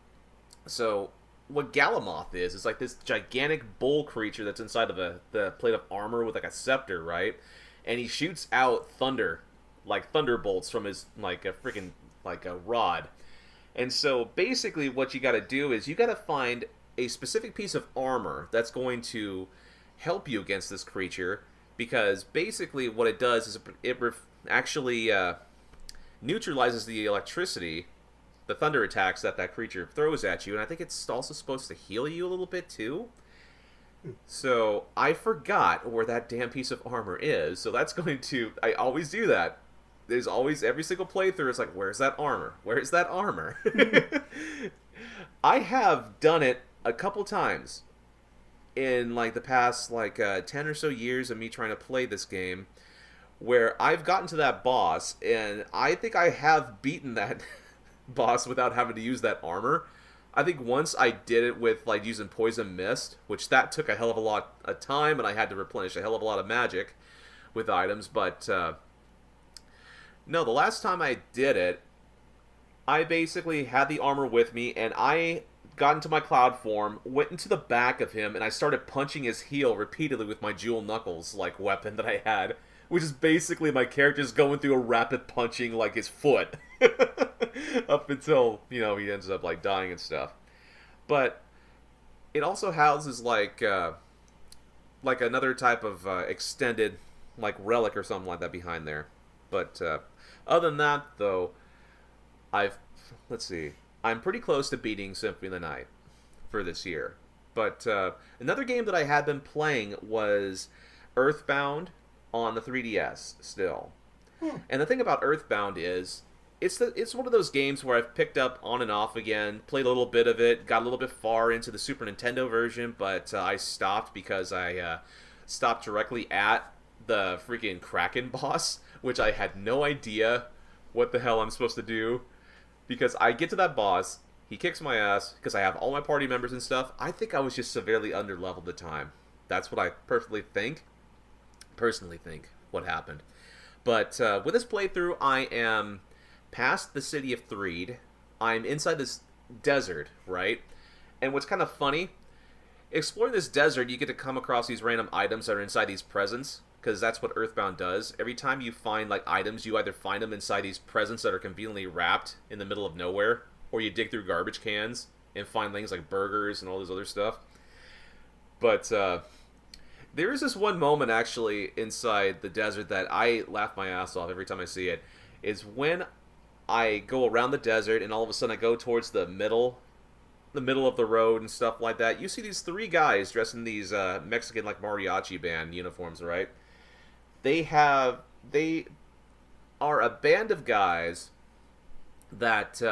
So, what Galamoth is like this gigantic bull creature that's inside of the plate of armor with, like, a scepter, right? And he shoots out thunder, like thunderbolts from his, like, a freaking, like, a rod. And so, basically, what you gotta do is you gotta find a specific piece of armor that's going to help you against this creature, because basically what it does is actually neutralizes the electricity, the thunder attacks that creature throws at you, and I think it's also supposed to heal you a little bit too. So I forgot where that damn piece of armor is, so that's going to... I always do that. There's always, every single playthrough, it's like, where's that armor? Where's that armor? I have done it a couple times in like the past 10 or so years of me trying to play this game, where I've gotten to that boss, and I think I have beaten that boss without having to use that armor. I think once I did it with like using Poison Mist, which that took a hell of a lot of time, and I had to replenish a hell of a lot of magic with items. But no, the last time I did it, I basically had the armor with me, and I got into my cloud form, went into the back of him, and I started punching his heel repeatedly with my jewel knuckles like weapon that I had, which is basically my character's going through a rapid punching like his foot. Up until, he ends up like dying and stuff. But it also houses like another type of extended like relic or something like that behind there. But other than that, though, let's see, I'm pretty close to beating Symphony of the Night for this year. But another game that I had been playing was Earthbound on the 3DS still. And the thing about Earthbound is it's one of those games where I've picked up on and off again, played a little bit of it, got a little bit far into the Super Nintendo version, but I stopped because I stopped directly at the freaking Kraken boss, which I had no idea what the hell I'm supposed to do. Because I get to that boss, he kicks my ass, because I have all my party members and stuff. I think I was just severely underleveled at the time. That's what I personally think what happened. But with this playthrough, I am past the city of Threed. I'm inside this desert, right? And what's kind of funny, exploring this desert, you get to come across these random items that are inside these presents, because that's what Earthbound does. Every time you find like items, you either find them inside these presents that are conveniently wrapped in the middle of nowhere, or you dig through garbage cans and find things like burgers and all this other stuff. But there is this one moment actually inside the desert that I laugh my ass off every time I see it. Is when I go around the desert and all of a sudden I go towards the middle of the road and stuff like that. You see these three guys dressed in these Mexican like mariachi band uniforms, right? They are a band of guys that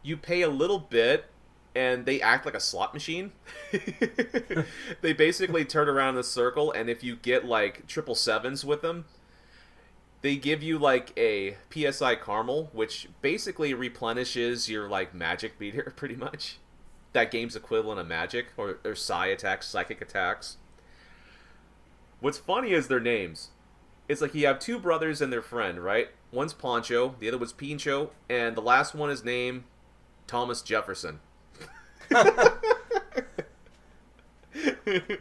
you pay a little bit and they act like a slot machine. They basically turn around in a circle, and if you get like 777s with them, they give you like a PSI caramel, which basically replenishes your like magic meter, pretty much. That game's equivalent of magic, or psi attacks, psychic attacks. What's funny is their names. It's like you have two brothers and their friend, right? One's Poncho, the other was Pincho, and the last one is named Thomas Jefferson.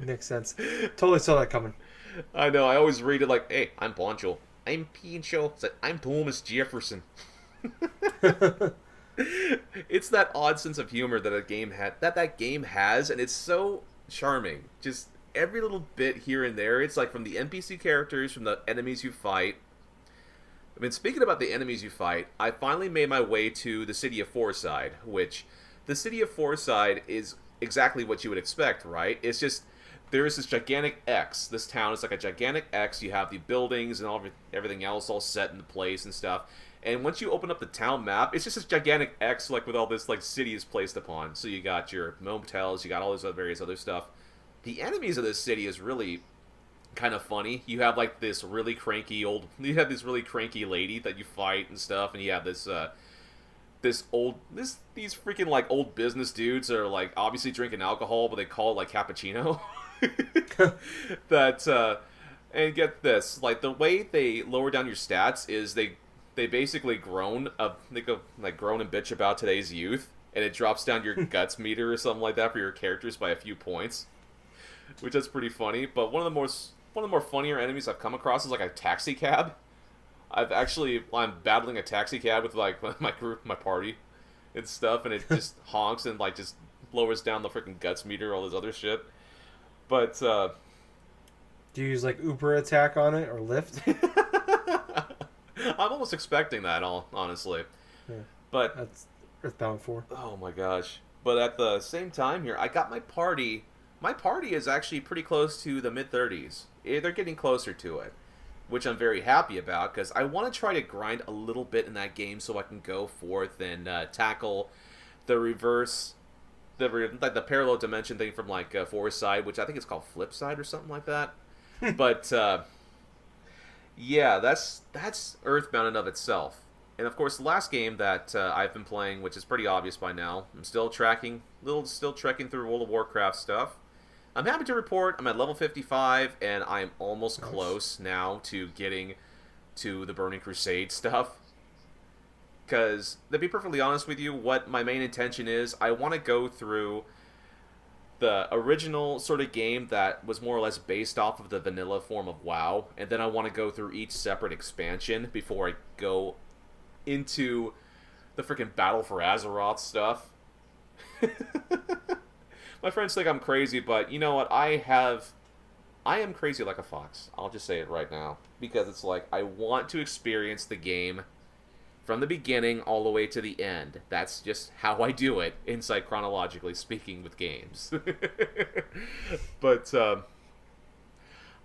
Makes sense. Totally saw that coming. I know, I always read it like, hey, I'm Poncho. I'm Pincho. It's like, I'm Thomas Jefferson. It's that odd sense of humor that that game has, and it's so charming. Just every little bit here and there. It's like from the NPC characters, from the enemies you fight. I mean, speaking about the enemies you fight, I finally made my way to the city of Fourside, which the city of Fourside is exactly what you would expect, right? It's just, there is this gigantic X. This town is like a gigantic X. You have the buildings and everything else all set into place and stuff. And once you open up the town map, it's just this gigantic X, like with all this like cities placed upon. So you got your motels, you got all this various other stuff. The enemies of this city is really kind of funny. You have like this really cranky lady that you fight and stuff, and you have these freaking like old business dudes that are like obviously drinking alcohol, but they call it like cappuccino. And get this, like the way they lower down your stats is they basically groan and bitch about today's youth, and it drops down your guts meter or something like that for your characters by a few points, which is pretty funny. But one of the more funnier enemies I've come across is like a taxi cab. I'm battling a taxi cab with like my group, my party, and stuff, and it just honks and like just lowers down the freaking guts meter, all this other shit. But Do you use like Uber attack on it or lift? I'm almost expecting that, all honestly. Yeah, But that's Earthbound 4. oh my gosh! But at the same time here, I got my party. My party is actually pretty close to the mid 30s. They're getting closer to it, which I'm very happy about because I want to try to grind a little bit in that game so I can go forth and tackle the reverse, like the parallel dimension thing from like Forest Side, which I think it's called Flip Side or something like that. But yeah, that's Earthbound in of itself. And of course, the last game that I've been playing, which is pretty obvious by now, I'm still still trekking through World of Warcraft stuff. I'm happy to report I'm at level 55, and I'm almost close now to getting to the Burning Crusade stuff. Because, to be perfectly honest with you, what my main intention is, I want to go through the original sort of game that was more or less based off of the vanilla form of WoW, and then I want to go through each separate expansion before I go into the freaking Battle for Azeroth stuff. My friends think I'm crazy, but you know what? I am crazy like a fox. I'll just say it right now. Because it's like, I want to experience the game from the beginning all the way to the end. That's just how I do it, inside chronologically speaking, with games. But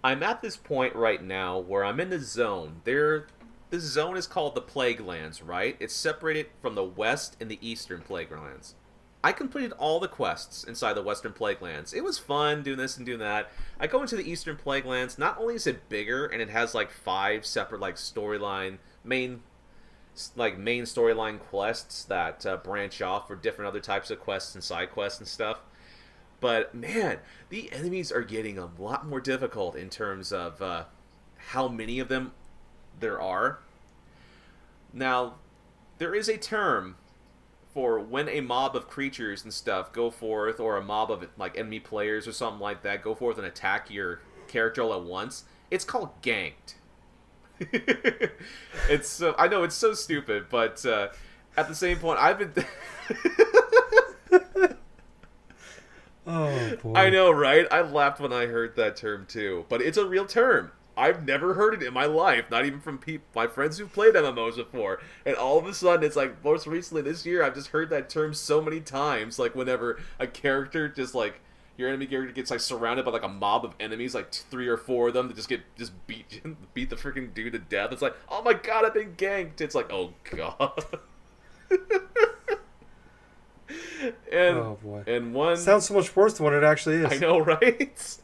I'm at this point right now where I'm in the zone. This zone is called the Plague Lands, right? It's separated from the West and the Eastern Plague Lands. I completed all the quests inside the Western Plague Lands. It was fun doing this and doing that. I go into the Eastern Plague Lands. Not only is it bigger, and it has like 5 separate like main storyline quests that branch off for different other types of quests and side quests and stuff. But man, the enemies are getting a lot more difficult in terms of how many of them there are. Now, there is a term for when a mob of creatures and stuff go forth, or a mob of like enemy players or something like that go forth and attack your character all at once. It's called ganked. I know it's so stupid, but at the same point, I've been. Oh boy! I know, right? I laughed when I heard that term too, but it's a real term. I've never heard it in my life, not even from my friends who've played MMOs before. And all of a sudden, it's like, most recently this year, I've just heard that term so many times. Like, whenever a character just, like, your enemy character gets, like, surrounded by, like, a mob of enemies, like, 3 or 4 of them that just beat the freaking dude to death. It's like, oh my god, I've been ganked. It's like, oh god. Oh boy! And one sounds so much worse than what it actually is. I know, right?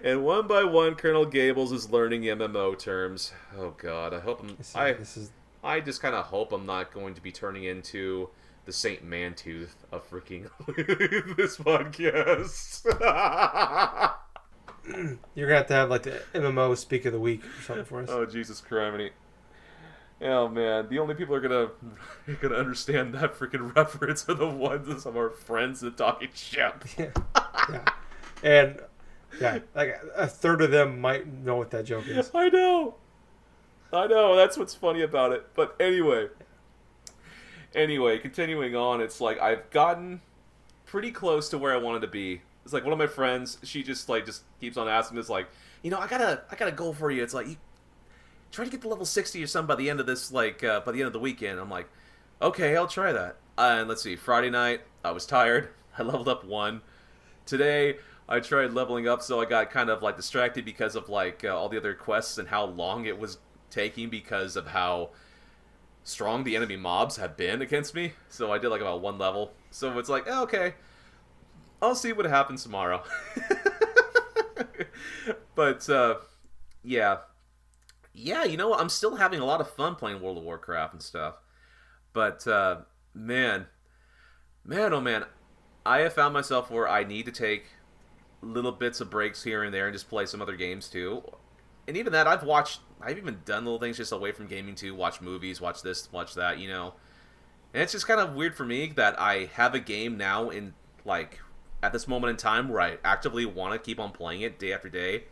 And one by one, Colonel Gables is learning MMO terms. Oh god, I hope I just kind of hope I'm not going to be turning into the Saint Mantooth of freaking this podcast. You're gonna have to have like the MMO speak of the week or something for us. Oh Jesus Christ! Oh man, the only people who are gonna understand that freaking reference are the ones of our friends that talking shit. Yeah. And yeah, like a third of them might know what that joke is. I know. That's what's funny about it. But anyway, continuing on, it's like I've gotten pretty close to where I wanted to be. It's like one of my friends, she just keeps on asking this, like, you know, I got a goal for you. It's like, you try to get to level 60 or something by the end of this, like, by the end of the weekend. I'm like, okay, I'll try that. And let's see, Friday night, I was tired. I leveled up 1. Today, I tried leveling up, so I got kind of, like, distracted because of, like, all the other quests and how long it was taking because of how strong the enemy mobs have been against me. So I did, like, about 1 level. So it's like, oh, okay, I'll see what happens tomorrow. But, yeah. Yeah, you know what? I'm still having a lot of fun playing World of Warcraft and stuff. But, man, oh man, I have found myself where I need to take little bits of breaks here and there and just play some other games too. And even that, I've even done little things just away from gaming too. Watch movies, watch this, watch that, you know. And it's just kind of weird for me that I have a game now in, like, at this moment in time where I actively want to keep on playing it day after day.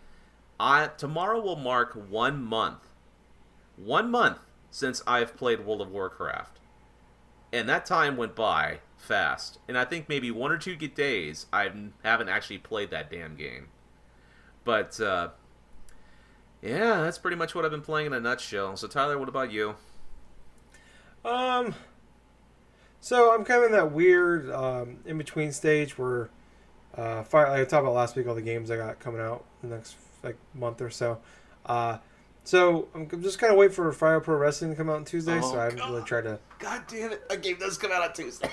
Tomorrow will mark 1 month. 1 month since I've played World of Warcraft. And that time went by fast. And I think maybe 1 or 2 days I haven't actually played that damn game. But yeah, that's pretty much what I've been playing in a nutshell. So Tyler, what about you? So I'm kind of in that weird in between stage where like I talked about last week, all the games I got coming out the next like month or so. So I'm just kind of waiting for Fire Pro Wrestling to come out on Tuesday. So I haven't really tried to. God damn it! A game does come out on Tuesday.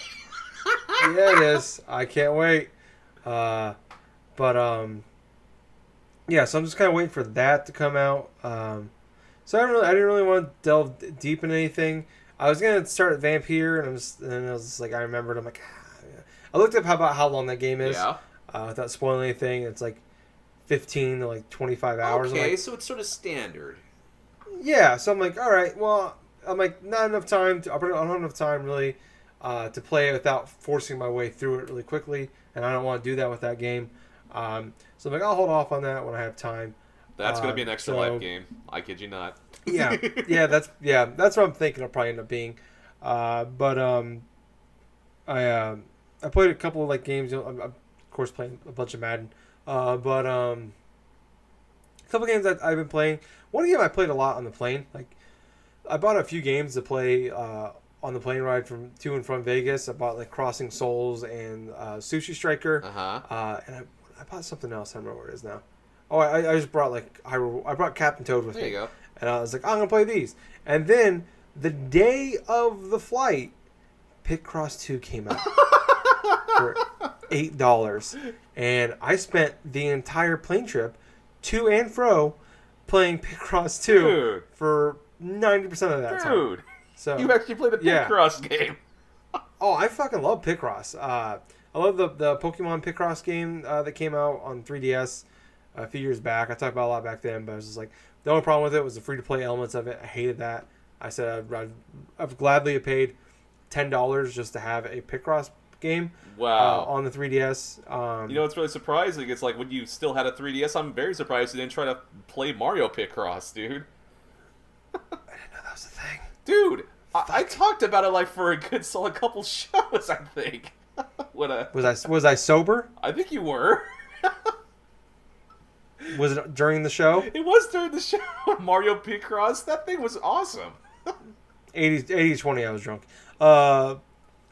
Yeah, it is. I can't wait. Yeah. So I'm just kind of waiting for that to come out. So I didn't really want to delve deep into anything. I was gonna start at Vampire, and I was just like, I remembered. I'm like, yeah. I looked up about how long that game is. Yeah. Without spoiling anything, it's like 15 to like 25 hours. Okay, like, so it's sort of standard. Yeah, so I'm like, all right, well, I'm like, not enough time. I don't have enough time really to play it without forcing my way through it really quickly, and I don't want to do that with that game. So I'm like, I'll hold off on that when I have time. That's going to be an extra life game. I kid you not. That's what I'm thinking. It'll probably end up being. I played a couple of like games. I'm of course playing a bunch of Madden. A couple games that I've been playing. One game I played a lot on the plane. Like I bought a few games to play on the plane ride to and from Vegas. I bought like Crossing Souls and Sushi Striker. And I bought something else. I don't remember what it is now. Oh, I just brought I brought Captain Toad with me. There you go. And I was like, I'm gonna play these. And then the day of the flight, Picross 2 came out for $8, and I spent the entire plane trip to and fro playing Picross 2 Dude. for 90% of that time. Dude, so you actually played the Picross game. Oh, I fucking love Picross. I love the Pokemon Picross game that came out on 3DS a few years back. I talked about it a lot back then, but I was just like, the only problem with it was the free-to-play elements of it. I hated that. I said I'd gladly have paid $10 just to have a Picross game. Wow. On the 3DS. You know what's really surprising? It's like when you still had a 3DS, I'm very surprised you didn't try to play Mario Picross, dude. I didn't know that was a thing. Dude, I talked about it like for a good solid couple shows, I think. Was I sober? I think you were. Was it during the show? It was during the show. Mario Picross. That thing was awesome. 80-20, I was drunk.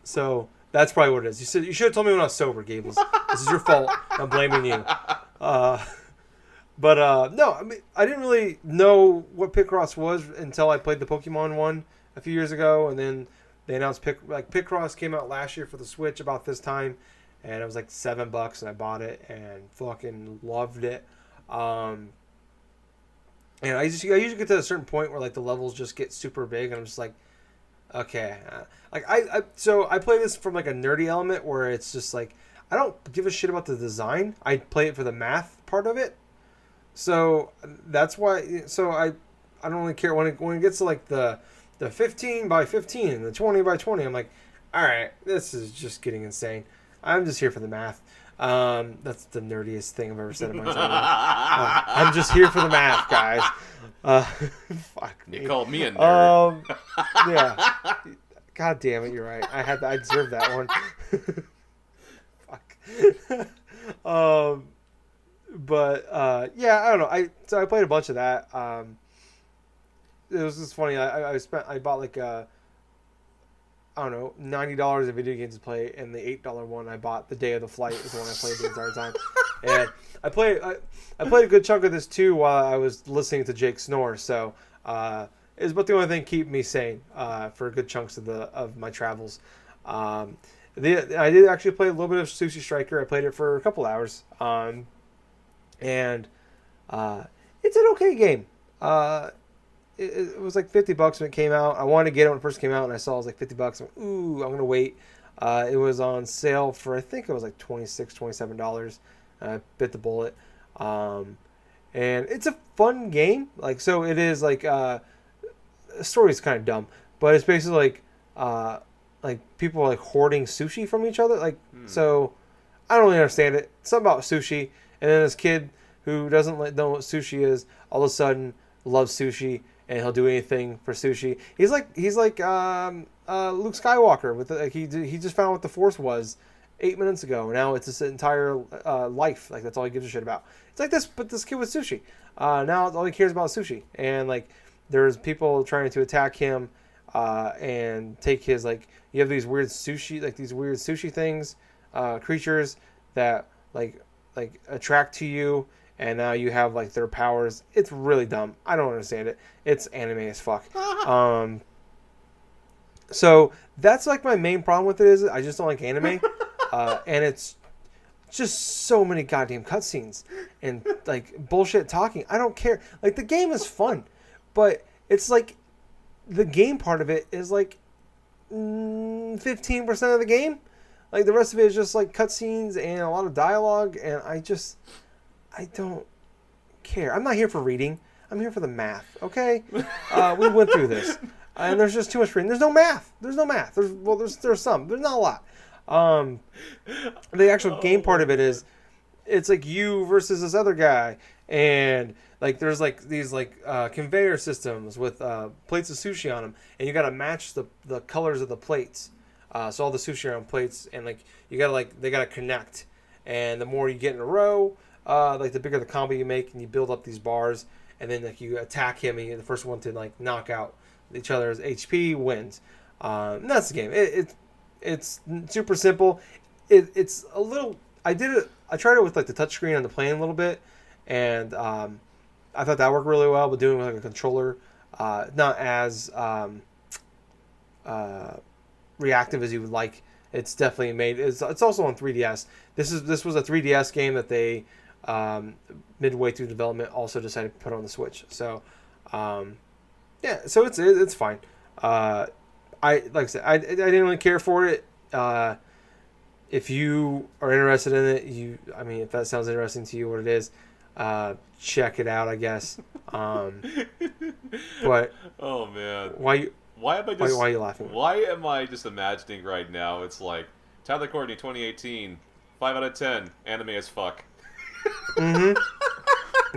So that's probably what it is. You should have told me when I was sober, Gables. This is your fault. I'm blaming you. No, I mean, I didn't really know what Picross was until I played the Pokemon one a few years ago, and then they announced Picross came out last year for the Switch about this time, and it was like $7, and I bought it and fucking loved it. And I usually get to a certain point where like the levels just get super big, and I'm just like, okay, so I play this from like a nerdy element where it's just like I don't give a shit about the design. I play it for the math part of it. So that's why. So I don't really care when it gets to like the 15 by 15 and the 20 by 20. I'm like, all right, this is just getting insane. I'm just here for the math. That's the nerdiest thing I've ever said in my entire life. I'm just here for the math, guys. Fuck me. You called me a nerd. Yeah. God damn it, you're right. I deserved that one. Fuck. Yeah, I don't know. I played a bunch of that. It was just funny. I bought like I don't know, $90 in video games to play, and the $8 one I bought the day of the flight is the one I played the entire time. And I played a good chunk of this too while I was listening to Jake snore. So it's about the only thing keeping me sane for good chunks of my travels. I did actually play a little bit of Sushi Striker. I played it for a couple hours, and it's an okay game. It was like $50 when it came out. I wanted to get it when it first came out, and I saw it was like $50. I went, ooh, I'm gonna wait. It was on sale for I think it was like $26, $27. I bit the bullet. And it's a fun game. Like so, it is like the story is kind of dumb, but it's basically like people are like hoarding sushi from each other. Like so, I don't really understand it. Something about sushi, and then this kid who doesn't know what sushi is, all of a sudden loves sushi. And he'll do anything for sushi. He's like Luke Skywalker with he just found out what the Force was, 8 minutes ago. And now it's his entire life. Like, that's all he gives a shit about. It's like this, but this kid with sushi. Now all he cares about is sushi. And, like, there's people trying to attack him and take his, like, you have these weird sushi things, creatures that, like attract to you. And now you have, like, their powers. It's really dumb. I don't understand it. It's anime as fuck. So that's, like, my main problem with it is I just don't like anime. And it's just so many goddamn cutscenes and, like, bullshit talking. I don't care. Like, the game is fun. But it's, like, the game part of it is, like, 15% of the game. Like, the rest of it is just, like, cutscenes and a lot of dialogue. And I don't care. I'm not here for reading. I'm here for the math, okay? We went through this. And there's just too much reading. There's no math. There's some. There's not a lot. The actual game part of it is, it's like you versus this other guy. And, like, there's, like, these, like, conveyor systems with plates of sushi on them. And you got to match the colors of the plates. So all the sushi are on plates. And, like, you got to, like, they got to connect. And the more you get in a row, like, the bigger the combo you make, and you build up these bars, and then, like, you attack him, and you're the first one to, like, knock out each other's HP wins. And that's the game. It's super simple. It's a little. I tried it with, like, the touchscreen on the plane a little bit, and I thought that worked really well. But doing it with, like, a controller, not as reactive as you would like. It's definitely made. It's also on 3DS. This was a 3DS game that they midway through development also decided to put on the Switch. So yeah, so it's fine. Like I said, I didn't really care for it. If you are interested in it, I mean, if that sounds interesting to you, what it is, check it out, I guess. But oh man, why are you laughing? Why am I just imagining right now? It's like Tyler Courtney, 2018, 5 out of 10, anime as fuck. Mm-hmm.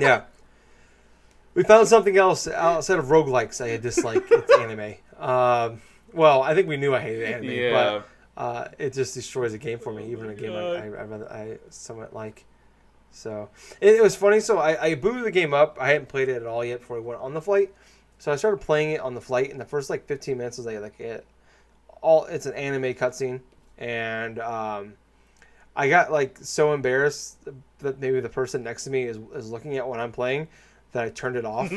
Yeah. We found something else outside of roguelikes I dislike. It's anime. Well, I think we knew I hated anime, but it just destroys the game for me, even a game I somewhat like. So it was funny. So I booted the game up. I hadn't played it at all yet before we went on the flight. So I started playing it on the flight, and the first, like, 15 minutes was it's an anime cutscene, and I got, like, so embarrassed that maybe the person next to me is looking at what I'm playing that I turned it off.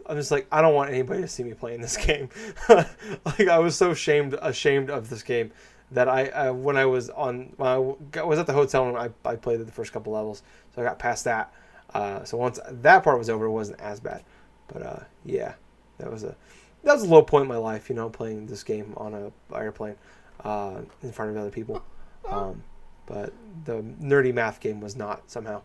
I'm just like, I don't want anybody to see me playing this game. Like, I was so ashamed of this game that when I was at the hotel room, I played the first couple levels, so I got past that. So once that part was over, it wasn't as bad. But yeah, that was a low point in my life, playing this game on an airplane in front of other people. But the nerdy math game was not somehow.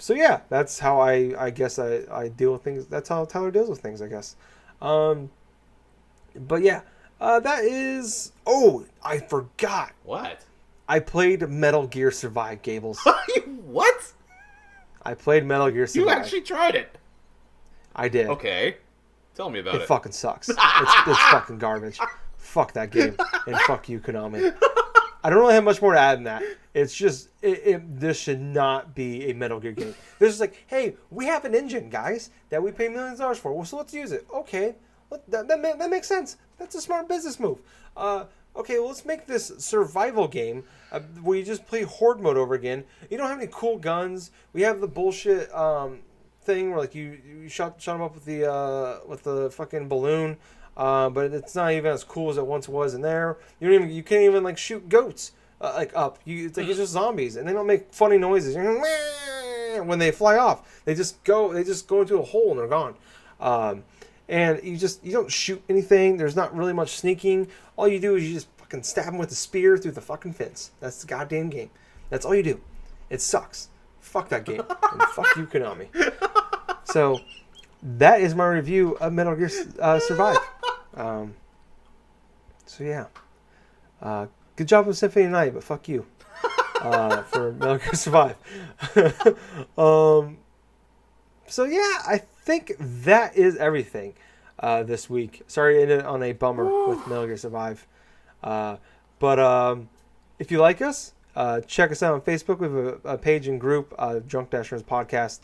So yeah, that's how I guess I deal with things. That's how Tyler deals with things, I guess. But yeah, that is. Oh, I forgot. What? I played Metal Gear Survive, Gables. What? I played Metal Gear Survive. You actually tried it. I did. Okay. Tell me about it. It fucking sucks. It's fucking garbage. Fuck that game. And fuck you, Konami. I don't really have much more to add than that. It's just, this should not be a Metal Gear game. This is like, hey, we have an engine, guys, that we pay millions of dollars for. Well, so let's use it. Okay. That makes sense. That's a smart business move. Okay, well, let's make this survival game where you just play Horde mode over again. You don't have any cool guns. We have the bullshit thing where, like, you shot them up with the fucking balloon, but it's not even as cool as it once was in there. You can't even like shoot goats like up. It's just zombies, and they don't make funny noises when they fly off. They just go into a hole and they're gone. And you don't shoot anything. There's not really much sneaking. All you do is you just fucking stab them with a spear through the fucking fence. That's the goddamn game. That's all you do. It sucks. Fuck that game. And fuck you, Konami. So, that is my review of Metal Gear Survive. So yeah. Good job with Symphony Night, but fuck you. For Metal Gear Survive. So yeah, I think that is everything this week. Sorry to end it on a bummer with Metal Gear Survive. But if you like us, check us out on Facebook. We have a page and group, Drunk Dash Nerds Podcast.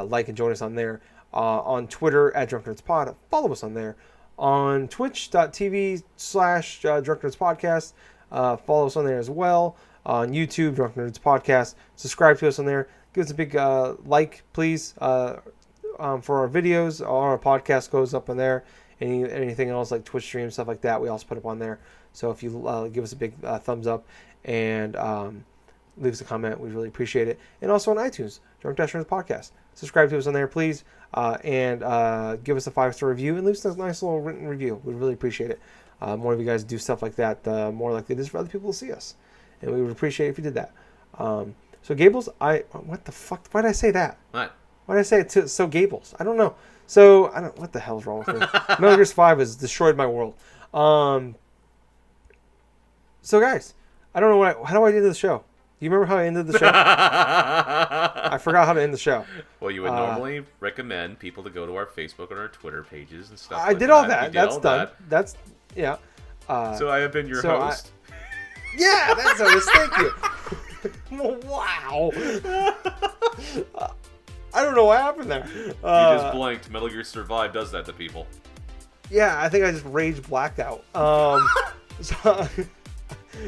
Like and join us on there. On Twitter at Drunk Nerds Pod. Follow us on there. On twitch.tv/Drunk Nerds Podcast. Follow us on there as well. On YouTube, Drunk Nerds Podcast. Subscribe to us on there. Give us a big like, please, for our videos. All our podcast goes up on there. Anything else like Twitch streams, stuff like that, we also put up on there. So if you give us a big thumbs up and leave us a comment, we really appreciate it. And also on iTunes, Drunk Dash Nerds Podcast. Subscribe to us on there, please, and give us a 5-star review and leave us a nice little written review. We really appreciate it. More of you guys do stuff like that, the more likely it is for other people to see us. And we would appreciate it if you did that. So Gables, what the fuck? Why did I say that? What? Why did I say it to so Gables? I don't know. So what the hell's wrong with me? Metal Gear 5 has destroyed my world. So guys, I don't know how do I end the show? Do you remember how I ended the show? I forgot how to end the show. Well, you would normally recommend people to go to our Facebook and our Twitter pages and stuff. I did all that. That's done. That's yeah. So I have been your host. Yeah, that's how it is. Thank you. Wow. I don't know what happened there. You just blanked. Metal Gear Survive does that to people. Yeah, I think I just rage blacked out.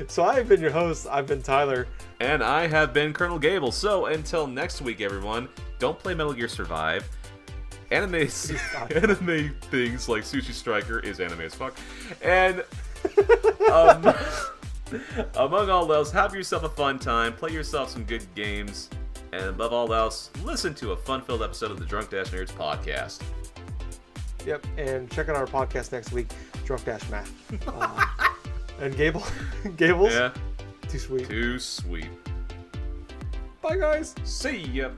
So I've been your host. I've been Tyler. And I have been Colonel Gable. So until next week, everyone, don't play Metal Gear Survive. Anime things like Sushi Striker is anime as fuck. And among all else, have yourself a fun time. Play yourself some good games. And above all else, listen to a fun-filled episode of the Drunk Dash Nerds podcast. Yep, and check out our podcast next week, Drunk Dash Math. And Gables? Yeah. Too sweet. Too sweet. Bye, guys. See ya.